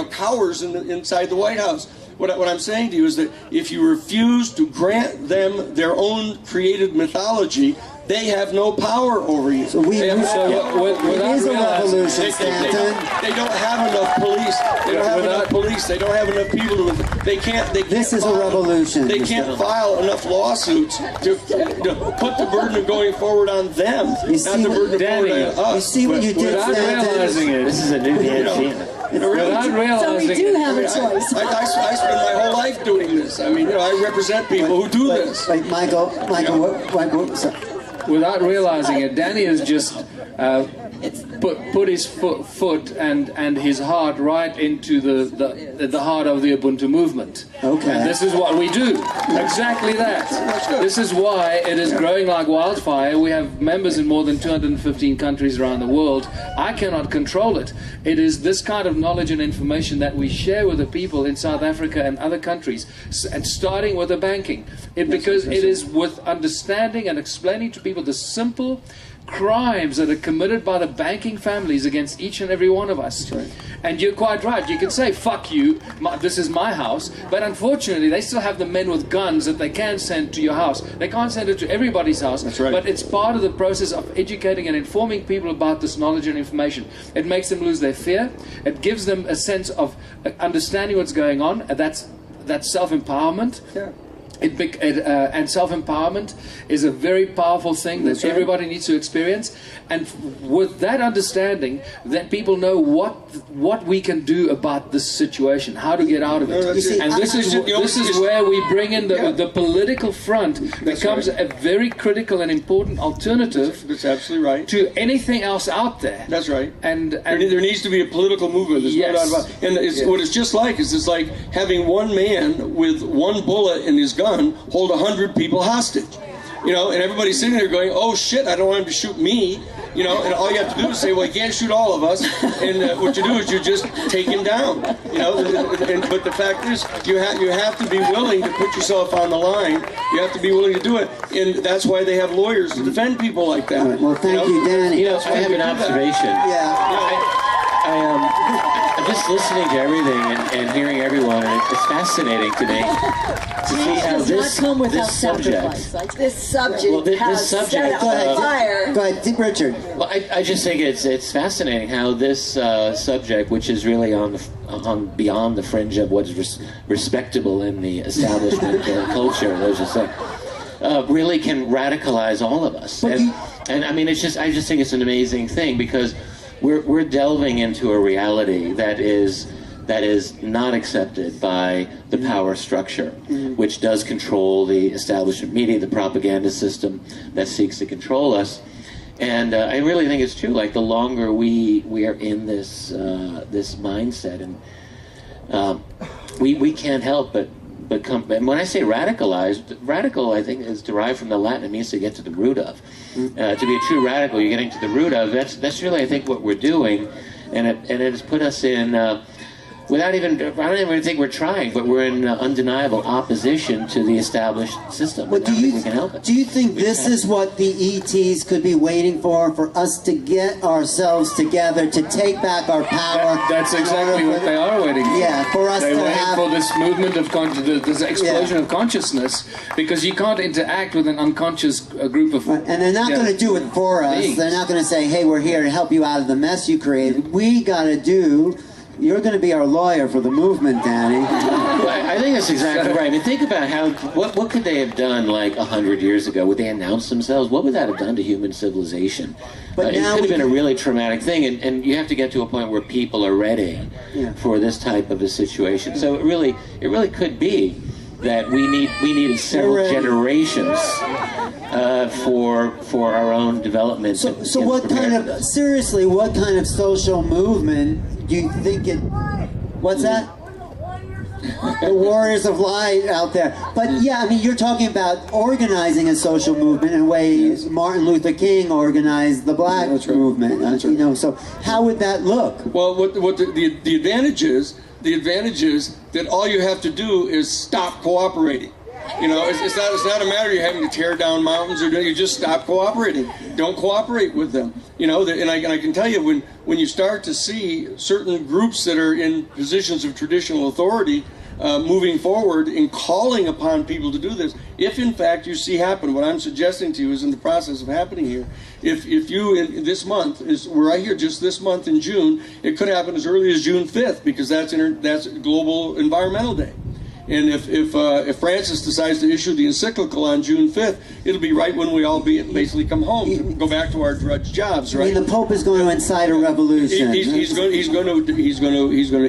cowers inside the White House. What I'm saying to you is that if you refuse to grant them their own created mythology, they have no power over you. So it is a revolution, Stanton. They don't have enough police. They don't have enough police. They don't have enough people to. This is a revolution. They can't file enough lawsuits to put the burden of going forward on them, not the burden of going on us. You see what you did, Stanton? This is a new Dan. So we do have a choice. I spend my whole life doing this. I mean, I represent people who do this. Michael, without realizing it, Danny has just put his foot and his heart right into the heart of the Ubuntu movement. Okay. And this is what we do. Exactly that. This is why it is growing like wildfire. We have members in more than 215 countries around the world. I cannot control it. It is this kind of knowledge and information that we share with the people in South Africa and other countries, and starting with the banking. Because it is with understanding and explaining to people the simple crimes that are committed by the banking families against each and every one of us. Right. And you're quite right. You can say, fuck you, this is my house. But unfortunately, they still have the men with guns that they can send to your house. They can't send it to everybody's house. That's right. But it's part of the process of educating and informing people about this knowledge and information. It makes them lose their fear. It gives them a sense of understanding what's going on. That's self-empowerment. Yeah. And self-empowerment is a very powerful thing that everybody needs to experience. And with that understanding, then people know what we can do about this situation, how to get out of it. And this is where we bring in the political front becomes a very critical and important alternative. That's absolutely right. To anything else out there. That's right. And there needs to be a political movement. There's no doubt about it. And what it's just like is it's like having one man with one bullet in his gun hold 100 people hostage. And everybody's sitting there going, "Oh shit, I don't want him to shoot me." And all you have to do is say, "Well, you can't shoot all of us." And what you do is you just take him down. But the fact is, you have to be willing to put yourself on the line. You have to be willing to do it, and that's why they have lawyers to defend people like that. Right, well, thank you, Danny. I have an observation. I'm just listening to everything and hearing everyone, and it's fascinating to me to see how this subject has set on fire. Go ahead, Richard. Well, I just think it's fascinating how this subject, which is really on beyond the fringe of what's respectable in the establishment culture, those are saying, really can radicalize all of us. And I mean, I just think it's an amazing thing because we're delving into a reality that is that is not accepted by the power structure, which does control the establishment media, the propaganda system that seeks to control us. And I really think it's true. Like, the longer we are in this this mindset, and we can't help but come. And when I say radicalized, radical, I think, is derived from the Latin. It means to get to the root of. To be a true radical, you're getting to the root of. That's really, I think, what we're doing, and it has put us in. Without even, I don't even think we're trying, but we're in undeniable opposition to the established system. But do you think this is what the ETs could be waiting for us to get ourselves together, to take back our power? That's exactly what they are waiting for. Yeah, for us They're to waiting have... for this movement of this explosion of consciousness, because you can't interact with an unconscious group of... And they're not going to do it for us. beings. They're not going to say, hey, we're here to help you out of the mess you created. We got to do... You're going to be our lawyer for the movement, Danny. Well, I think that's exactly right. I mean, think about what could they have done like 100 years ago? Would they announce themselves? What would that have done to human civilization? But it could have been a really traumatic thing, and you have to get to a point where people are ready for this type of a situation. So it really could be that we needed several generations for our own development. So what kind of, seriously, what kind of social movement do you think it, what's that? The Warriors of Light out there. But yeah, I mean, you're talking about organizing a social movement in a way Martin Luther King organized the black movement. You know, so how would that look? Well, what the advantage is, that all you have to do is stop cooperating. You know, it's not a matter of you having to tear down mountains, or you just stop cooperating. Don't cooperate with them. You know, and I can tell you, when you start to see certain groups that are in positions of traditional authority moving forward and calling upon people to do this, if in fact you see happen, what I'm suggesting to you is in the process of happening here. If you in this month we're right here just this month in June, it could happen as early as June 5th, because that's Global Environmental Day. And if Francis decides to issue the encyclical on June 5th, it'll be right when we all basically come home to go back to our drudge jobs, right? I mean, the Pope is going to incite a revolution. He's going to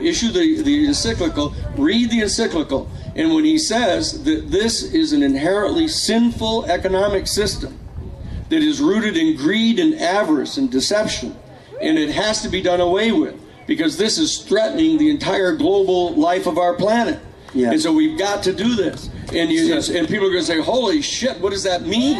issue the encyclical, read the encyclical, and when he says that this is an inherently sinful economic system that is rooted in greed and avarice and deception, and it has to be done away with, because this is threatening the entire global life of our planet. Yeah. And so we've got to do this. And people are going to say, holy shit, what does that mean?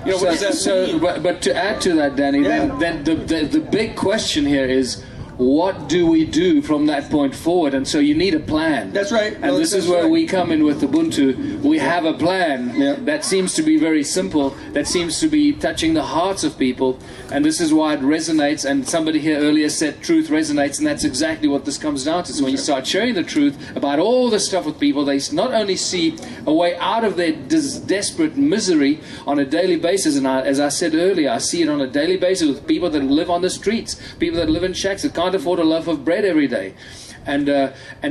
You know, what does that mean? But to add to that, Danny, then the big question here is, what do we do from that point forward? And so you need a plan. That's right. And this is where we come in with Ubuntu. We have a plan that seems to be very simple, that seems to be touching the hearts of people, and this is why it resonates. And somebody here earlier said truth resonates, and that's exactly what this comes down to. So when you start sharing the truth about all this stuff with people, they not only see a way out of their desperate misery on a daily basis, and as I said earlier, I see it on a daily basis with people that live on the streets, people that live in shacks that can't afford a loaf of bread every day, and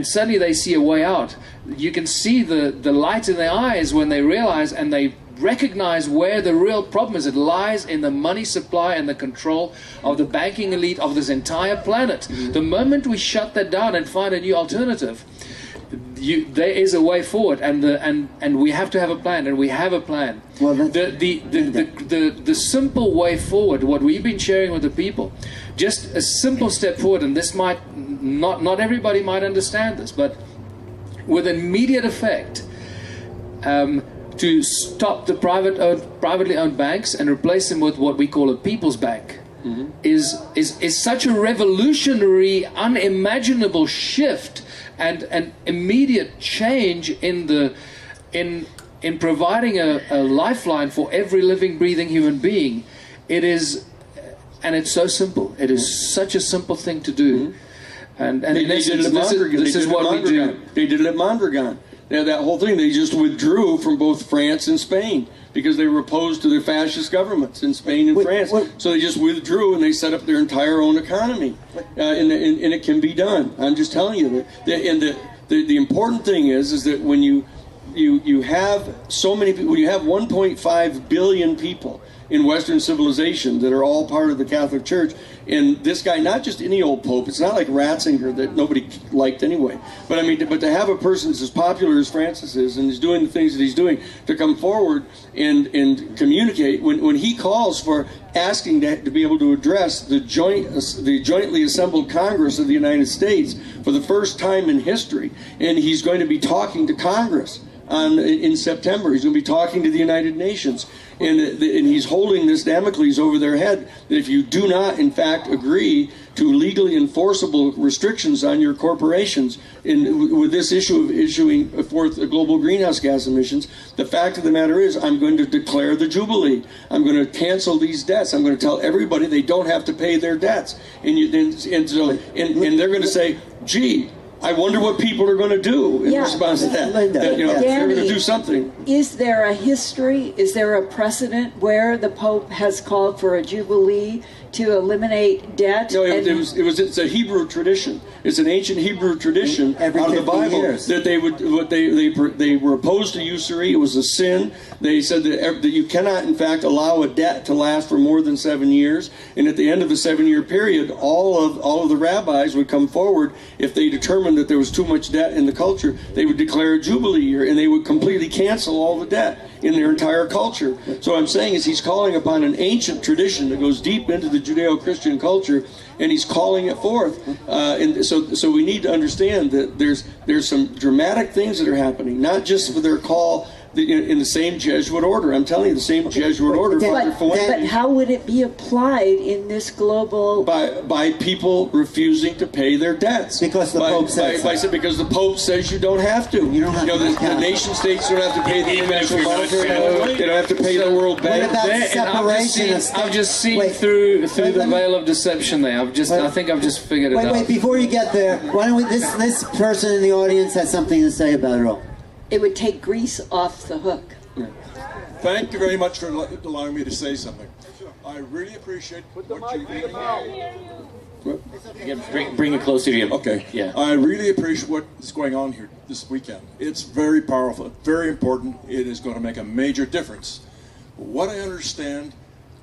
suddenly they see a way out. You can see the light in their eyes when they realize and they recognize where the real problem is. It lies in the money supply and the control of the banking elite of this entire planet. The moment we shut that down and find a new alternative, there is a way forward, and we have to have a plan, and we have a plan. Well, the simple way forward, what we've been sharing with the people, just a simple step forward, and this might not everybody might understand this, but with immediate effect, to stop the privately owned banks and replace them with what we call a people's bank. Is such a revolutionary, unimaginable shift and an immediate change in providing a lifeline for every living, breathing human being. It is, and it's so simple. It is such a simple thing to do. And this is what we do. They did it at Mondragon. That whole thing, they just withdrew from both France and Spain because they were opposed to their fascist governments in Spain and France. So they just withdrew and they set up their entire own economy. And it can be done. I'm just telling you. The important thing is that when you have so many people, when you have 1.5 billion people in Western civilization that are all part of the Catholic Church. And this guy, not just any old pope, it's not like Ratzinger that nobody liked anyway. But I mean, but to have a person that's as popular as Francis is and is doing the things that he's doing, to come forward and communicate, when he calls for asking to be able to address the jointly assembled Congress of the United States for the first time in history, and he's going to be talking to Congress in September. He's going to be talking to the United Nations, and he's holding this Damocles over their head that if you do not, in fact, agree to legally enforceable restrictions on your corporations with this issue of issuing forth global greenhouse gas emissions, the fact of the matter is I'm going to declare the Jubilee. I'm going to cancel these debts. I'm going to tell everybody they don't have to pay their debts. And they're going to say, gee, I wonder what people are going to do in response to that. Linda, They're going to do something. Is there a history, is there a precedent where the Pope has called for a jubilee to eliminate debt? No, it's a Hebrew tradition. It's an ancient Hebrew tradition out of the Bible that they were opposed to usury. It was a sin. They said that you cannot, in fact, allow a debt to last for more than 7 years. And at the end of the 7-year period, all of the rabbis would come forward if they determined that there was too much debt in the culture. They would declare a jubilee year, and they would completely cancel all the debt in their entire culture. So what I'm saying is he's calling upon an ancient tradition that goes deep into the Judeo-Christian culture, and he's calling it forth. And so we need to understand that there's some dramatic things that are happening, not just for their call in the same Jesuit order. I'm telling you, the same Jesuit order. But how would it be applied in this global... By people refusing to pay their debts. Because the Pope says so. Because the Pope says you don't have to. You don't have to. The nation states don't have to pay the International Monetary Fund. They don't have to pay the World Bank. What about separation? I've just seen through the veil of deception there. I think I've just figured it out. Wait, before you get there, why don't we, this person in the audience has something to say about it all. It would take Greece off the hook. Thank you very much for allowing me to say something. I really appreciate what you Bring it closer to you. Okay. Yeah. I really appreciate what is going on here this weekend. It's very powerful, very important. It is going to make a major difference. What I understand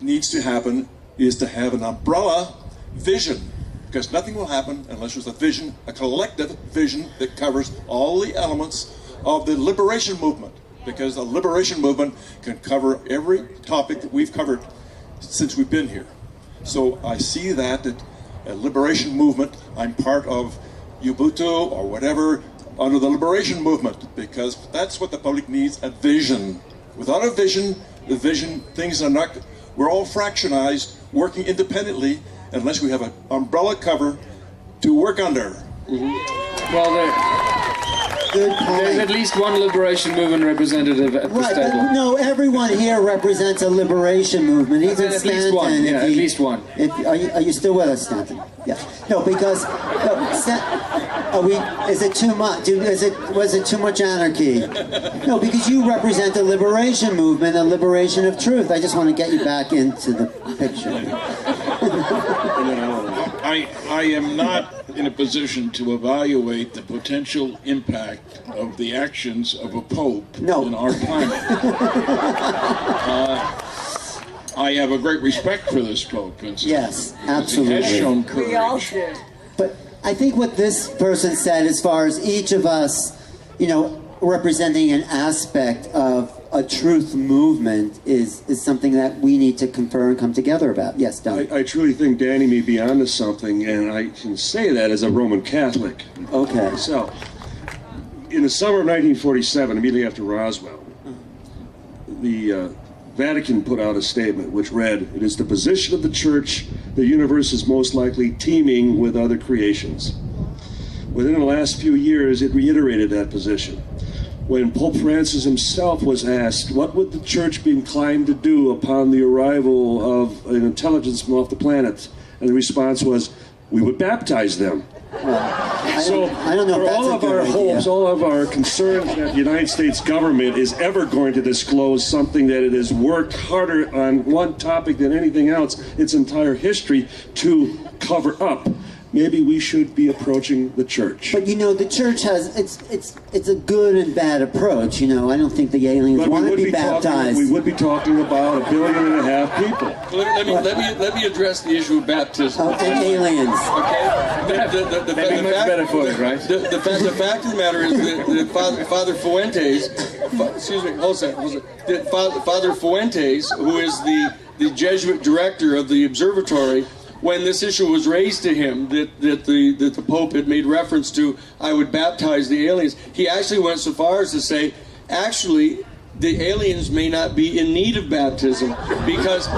needs to happen is to have an umbrella vision, because nothing will happen unless there's a vision, a collective vision that covers all the elements of the liberation movement, because the liberation movement can cover every topic that we've covered since we've been here. So I see that a liberation movement, I'm part of Ubuntu or whatever under the liberation movement, because that's what the public needs, a vision. Without a vision, things are not, we're all fractionized, working independently, unless we have an umbrella cover to work under. Well, there's at least one liberation movement representative at this table. But no, everyone here represents a liberation movement. Even at Stanton. least one. Yeah, at least one. Are you still with us, Stanton? Yeah. No, because is it too much? Was it too much anarchy? No, because you represent a liberation movement, a liberation of truth. I just want to get you back into the picture. I am not in a position to evaluate the potential impact of the actions of a pope in our planet. I have a great respect for this pope. Yes, absolutely. He has shown courage. We all do. But I think what this person said, as far as each of us, representing an aspect of a truth movement is something that we need to confer and come together about. Yes, Don. I truly think Danny may be onto something, and I can say that as a Roman Catholic. Okay. So, in the summer of 1947, immediately after Roswell, the Vatican put out a statement which read, "It is the position of the Church the universe is most likely teeming with other creations." Within the last few years, it reiterated that position. When Pope Francis himself was asked, what would the Church be inclined to do upon the arrival of an intelligence from off the planet? And the response was, we would baptize them. I don't know if for that's all a of good our idea. hopes, all of our concerns that the United States government is ever going to disclose something that it has worked harder on one topic than anything else its entire history to cover up. maybe we should be approaching the church. But you know, the church has it's a good and bad approach. You know, I don't think the aliens But want to be baptized. We would be talking about 1.5 billion people. Let me address the issue of baptism. And aliens. Okay. The fact of the matter is that Father Fuentes, excuse me, hold on a second. That Father Fuentes, who is the Jesuit director of the observatory, when this issue was raised to him that the Pope had made reference to, I would baptize the aliens, he actually went so far as to say, actually, the aliens may not be in need of baptism because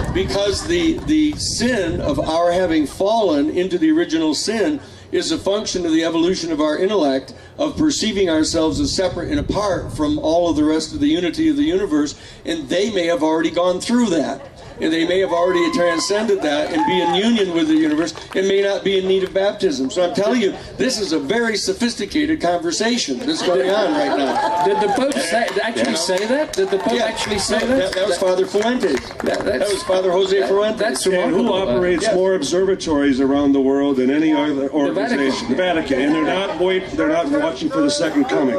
the sin of our having fallen into the original sin is a function of the evolution of our intellect, of perceiving ourselves as separate and apart from all of the rest of the unity of the universe, and they may have already gone through that. And they may have already transcended that and be in union with the universe and may not be in need of baptism. So I'm telling you, this is a very sophisticated conversation that's going on right now. Did the Pope actually say that? Did the Pope actually say that? That was Father Fuentes. That was Father Jose Fuentes. That's And who operates more observatories around the world than any other organization? The Vatican. And they're not watching for the second coming.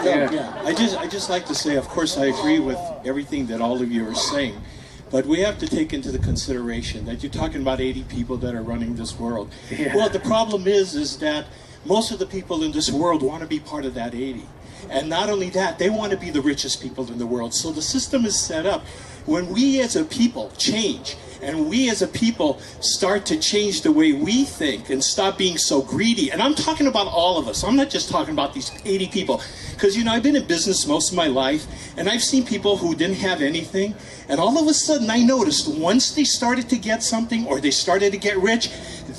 I just like to say, of course, I agree with everything that all of you are saying, but we have to take into the consideration that you're talking about 80 people that are running this world. Yeah. Well, the problem is that most of the people in this world want to be part of that 80. And not only that, they want to be the richest people in the world. So the system is set up. When we as a people change, and we as a people start to change the way we think and stop being so greedy, and I'm talking about all of us, I'm not just talking about these 80 people, because you know, I've been in business most of my life, and I've seen people who didn't have anything, and all of a sudden I noticed once they started to get something or they started to get rich,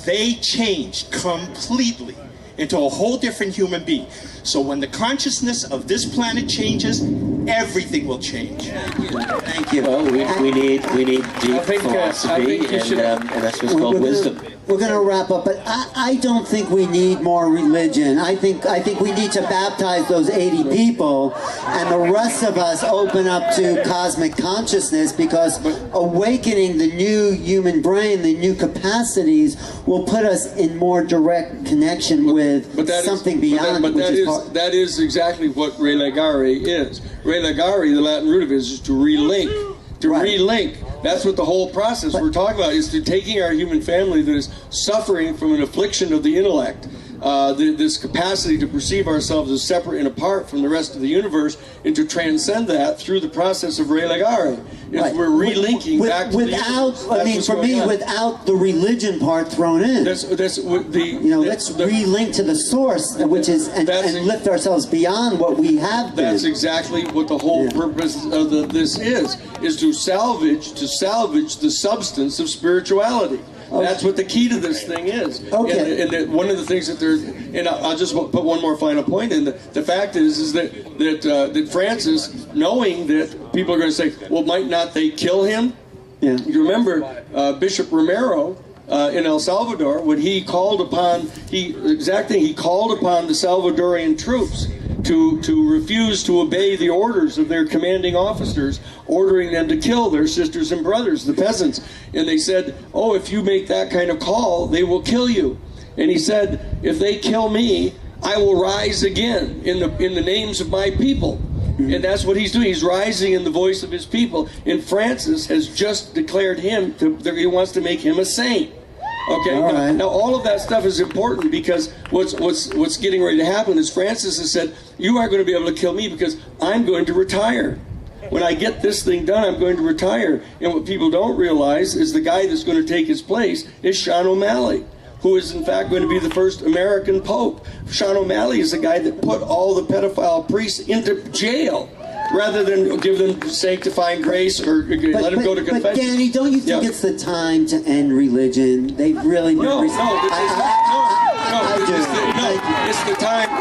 they changed completely into a whole different human being. So when the consciousness of this planet changes, everything will change. Thank you. Well, we need deep philosophy, and that's what's called wisdom. We're going to wrap up, but I don't think we need more religion. I think we need to baptize those 80 people, and the rest of us open up to cosmic consciousness, because awakening the new human brain, the new capacities, will put us in more direct connection with something beyond. That is exactly what relegare is. Relegare, the Latin root of it, is to relink. To relink. That's what the whole process we're talking about is to taking our human family that is suffering from an affliction of the intellect, this capacity to perceive ourselves as separate and apart from the rest of the universe, and to transcend that through the process of relegare. Right. We're relinking back to without the religion part thrown in. Let's relink to the source, which is and lift ourselves beyond what we have been. That's exactly what the whole purpose of this is to salvage the substance of spirituality. Okay. That's what the key to this thing is. Okay. And one of the things that and I'll just put one more final point in. The fact is that Francis, knowing that people are going to say, well, might not they kill him? Yeah. You remember Bishop Romero in El Salvador, when he called upon he called upon the Salvadorian troops to refuse to obey the orders of their commanding officers, ordering them to kill their sisters and brothers, the peasants. And they said, oh, if you make that kind of call, they will kill you. And he said, if they kill me, I will rise again in the names of my people. And that's what he's doing. He's rising in the voice of his people. And Francis has just declared him that he wants to make him a saint. Okay. Now all of that stuff is important, because what's getting ready to happen is Francis has said, you aren't going to be able to kill me because I'm going to retire. When I get this thing done, I'm going to retire. And what people don't realize is the guy that's going to take his place is Sean O'Malley, who is in fact going to be the first American Pope. Sean O'Malley is the guy that put all the pedophile priests into jail, rather than give them sanctifying grace or let them go to confession. But Danny, don't you think it's the time to end religion? They've really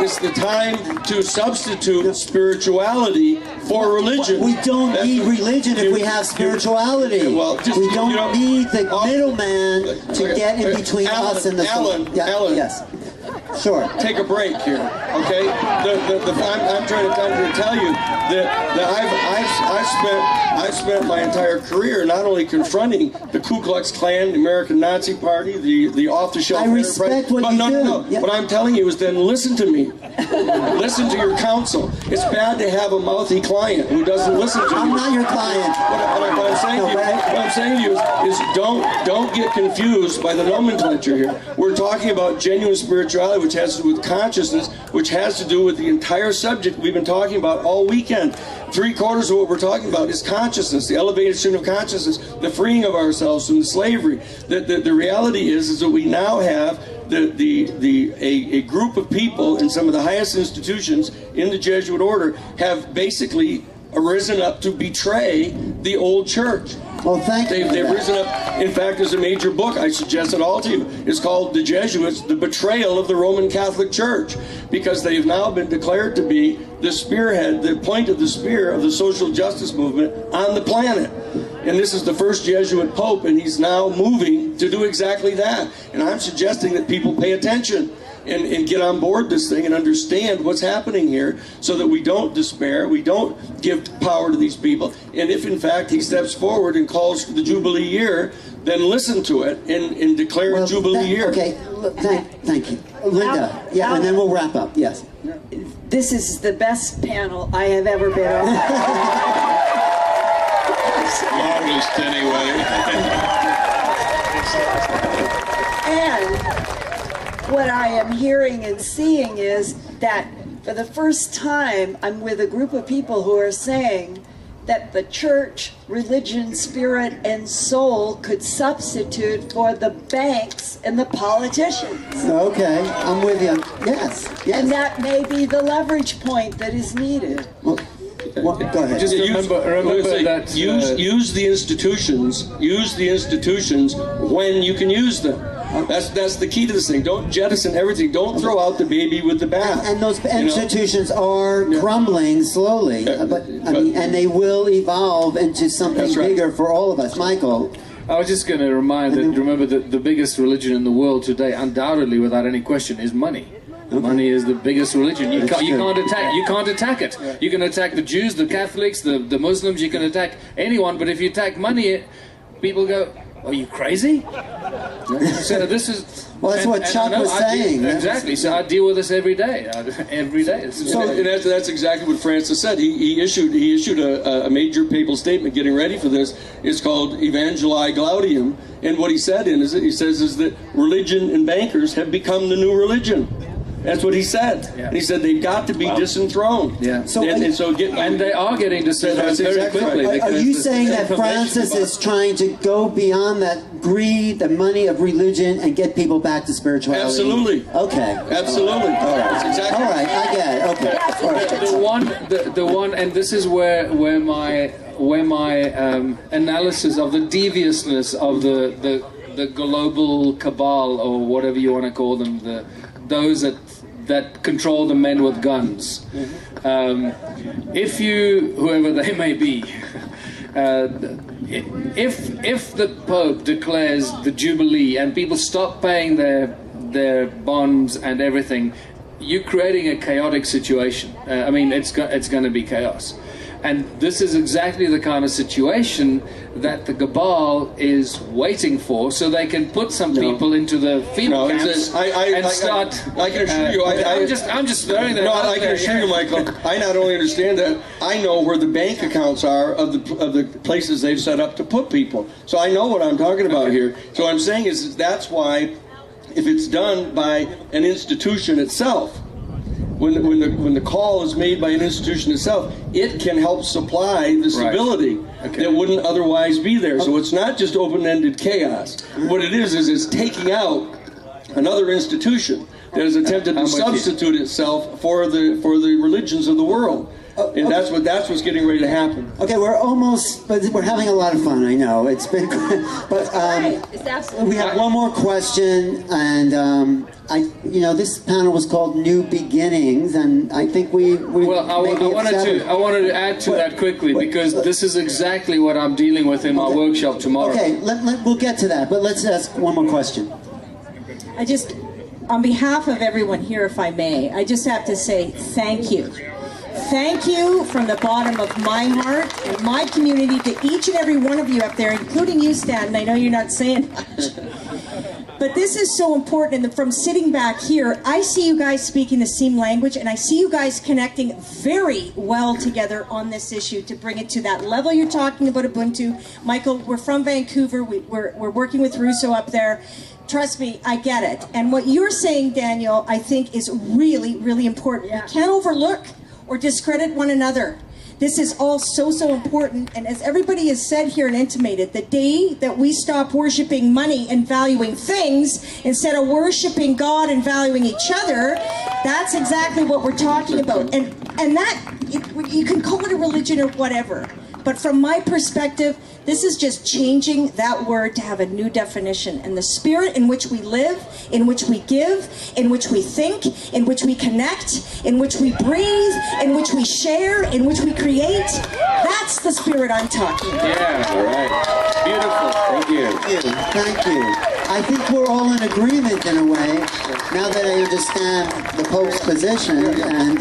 It's the time to substitute spirituality for religion. We don't need religion if we have spirituality. We don't need the middleman to get in between us and the Alan, yes. Sure. Take a break here, okay? I'm trying to tell you that I've spent my entire career not only confronting the Ku Klux Klan, the American Nazi Party, the off-the-shelf I respect what you do. No. Yeah. What I'm telling you is then listen to me. Listen to your counsel. It's bad to have a mouthy client who doesn't listen to you. I'm not your client. What I'm saying to you is don't get confused by the nomenclature here. We're talking about genuine spirituality, which has to do with consciousness, which has to do with the entire subject we've been talking about all weekend. 3/4 of what we're talking about is consciousness, the elevation of consciousness, the freeing of ourselves from slavery. The reality is that we now have a group of people in some of the highest institutions in the Jesuit order have basically arisen up to betray the old church. Well, thank you. They've risen up. In fact, there's a major book, I suggest it all to you. It's called The Jesuits, The Betrayal of the Roman Catholic Church, because they've now been declared to be the spearhead, the point of the spear of the social justice movement on the planet. And this is the first Jesuit Pope, and he's now moving to do exactly that. And I'm suggesting that people pay attention and get on board this thing and understand what's happening here so that we don't despair, we don't give power to these people. And if, in fact, he steps forward and calls for the Jubilee year, then listen to it and declare a Jubilee year. Okay, thank you. Linda, yeah, and then we'll wrap up, yes. This is the best panel I have ever been on. Longest anyway. And what I am hearing and seeing is that for the first time, I'm with a group of people who are saying that the church, religion, spirit, and soul could substitute for the banks and the politicians. Okay, I'm with you. Yes. And that may be the leverage point that is needed. Well, go ahead. Just remember that use the institutions. Use the institutions when you can use them. That's the key to this thing. Don't jettison everything. Don't throw out the baby with the bath. And those institutions are crumbling slowly, and they will evolve into something bigger for all of us. Michael. I was just going to remember that the biggest religion in the world today, undoubtedly, without any question, is money. Money is the biggest religion. You can't attack it. You can attack the Jews, the Catholics, the Muslims. You can attack anyone, but if you attack money, people go, "Are you crazy?" So this is. Well, that's what Chuck was saying. Exactly. So I deal with this every day. Every day. So that's exactly what Francis said. He issued a major papal statement getting ready for this. It's called Evangelii Gaudium, and what he said is that religion and bankers have become the new religion. That's what he said. Yeah. And he said they've got to be disenthroned. Yeah. And they are getting disenthroned very quickly. Right. Are you saying that Francis is trying to go beyond that greed, the money of religion, and get people back to spirituality? Absolutely. Okay. Absolutely. All right. That's exactly. All right. I get it. Okay. All right. The one, and this is where my analysis of the deviousness of the global cabal, or whatever you want to call them, those that control the men with guns. If you, whoever they may be, if the Pope declares the Jubilee and people stop paying their bonds and everything, you're creating a chaotic situation. I mean, it's going to be chaos. And this is exactly the kind of situation that the cabal is waiting for, so they can put some people into the field camps and start. I can assure you. I'm just throwing that out I can assure you, Michael. I not only understand that, I know where the bank accounts are of the places they've set up to put people. So I know what I'm talking about here. So what I'm saying is that's why, if it's done by an institution itself, when the call is made by an institution itself, it can help supply the stability that wouldn't otherwise be there. So it's not just open-ended chaos. What it is it's taking out another institution that has attempted to substitute itself for the religions of the world. And that's what's getting ready to happen. Okay, we're almost, but we're having a lot of fun. I know it's been, but we have one more question, and this panel was called New Beginnings, and I think I wanted to add to that quickly because this is exactly what I'm dealing with in my workshop tomorrow. Okay, we'll get to that, but let's ask one more question. on behalf of everyone here, if I may, I just have to say thank you. Thank you from the bottom of my heart and my community to each and every one of you up there, including you, Stanton. I know you're not saying much. But this is so important, and from sitting back here, I see you guys speaking the same language, and I see you guys connecting very well together on this issue to bring it to that level you're talking about Ubuntu. Michael, we're from Vancouver. We're working with Russo up there. Trust me, I get it. And what you're saying, Daniel, I think is really, really important. We can't overlook or discredit one another. This is all so, so important. And as everybody has said here and intimated, the day that we stop worshiping money and valuing things instead of worshiping God and valuing each other, that's exactly what we're talking about. And that, you can call it a religion or whatever. But from my perspective, this is just changing that word to have a new definition. And the spirit in which we live, in which we give, in which we think, in which we connect, in which we breathe, in which we share, in which we create, that's the spirit I'm talking about. Yeah, all right. Beautiful. Thank you. Thank you. I think we're all in agreement in a way, now that I understand the Pope's position. And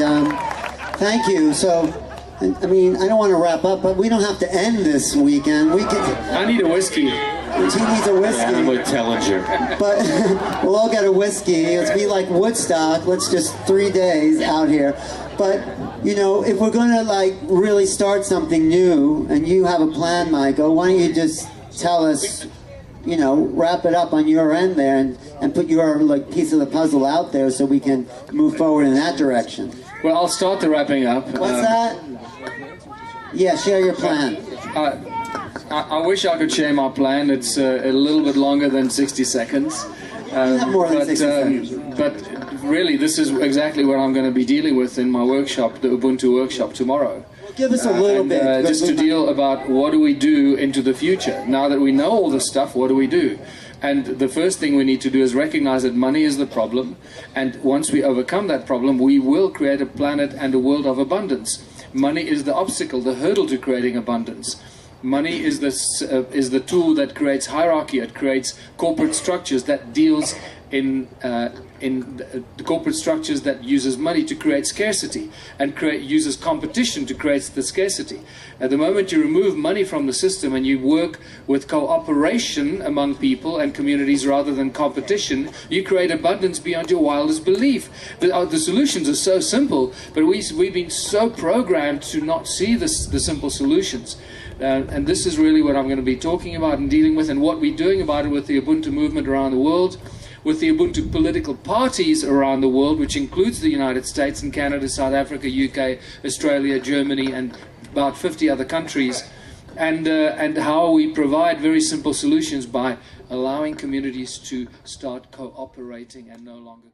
thank you. So, I mean, I don't want to wrap up, but we don't have to end this weekend. We can. I need a whiskey. He needs a whiskey. Yeah, I'm with Tellinger. But we'll all get a whiskey. It'll be like Woodstock. Let's just 3 days out here. But, you know, if we're going to, like, really start something new, and you have a plan, Michael, why don't you just tell us, you know, wrap it up on your end there and put your, like, piece of the puzzle out there so we can move forward in that direction. Well, I'll start the wrapping up. What's that? Yeah, share your plan. I wish I could share my plan. It's a little bit longer than 60 seconds. More than 60 seconds. But really, this is exactly what I'm going to be dealing with in my workshop, the Ubuntu workshop tomorrow. Give us a little bit. Just to deal about what do we do into the future. Now that we know all this stuff, what do we do? And the first thing we need to do is recognize that money is the problem. And once we overcome that problem, we will create a planet and a world of abundance. Money is the obstacle, the hurdle to creating abundance. Money is the tool that creates hierarchy. It creates corporate structures that deals in the corporate structures that uses money to create scarcity and uses competition to create the scarcity. At the moment you remove money from the system and you work with cooperation among people and communities rather than competition, you create abundance beyond your wildest belief. The solutions are so simple, but we've been so programmed to not see the simple solutions. And this is really what I'm going to be talking about and dealing with, and what we're doing about it with the Ubuntu movement around the world, with the Ubuntu political parties around the world, which includes the United States and Canada, South Africa, UK, Australia, Germany, and about 50 other countries, and how we provide very simple solutions by allowing communities to start cooperating and no longer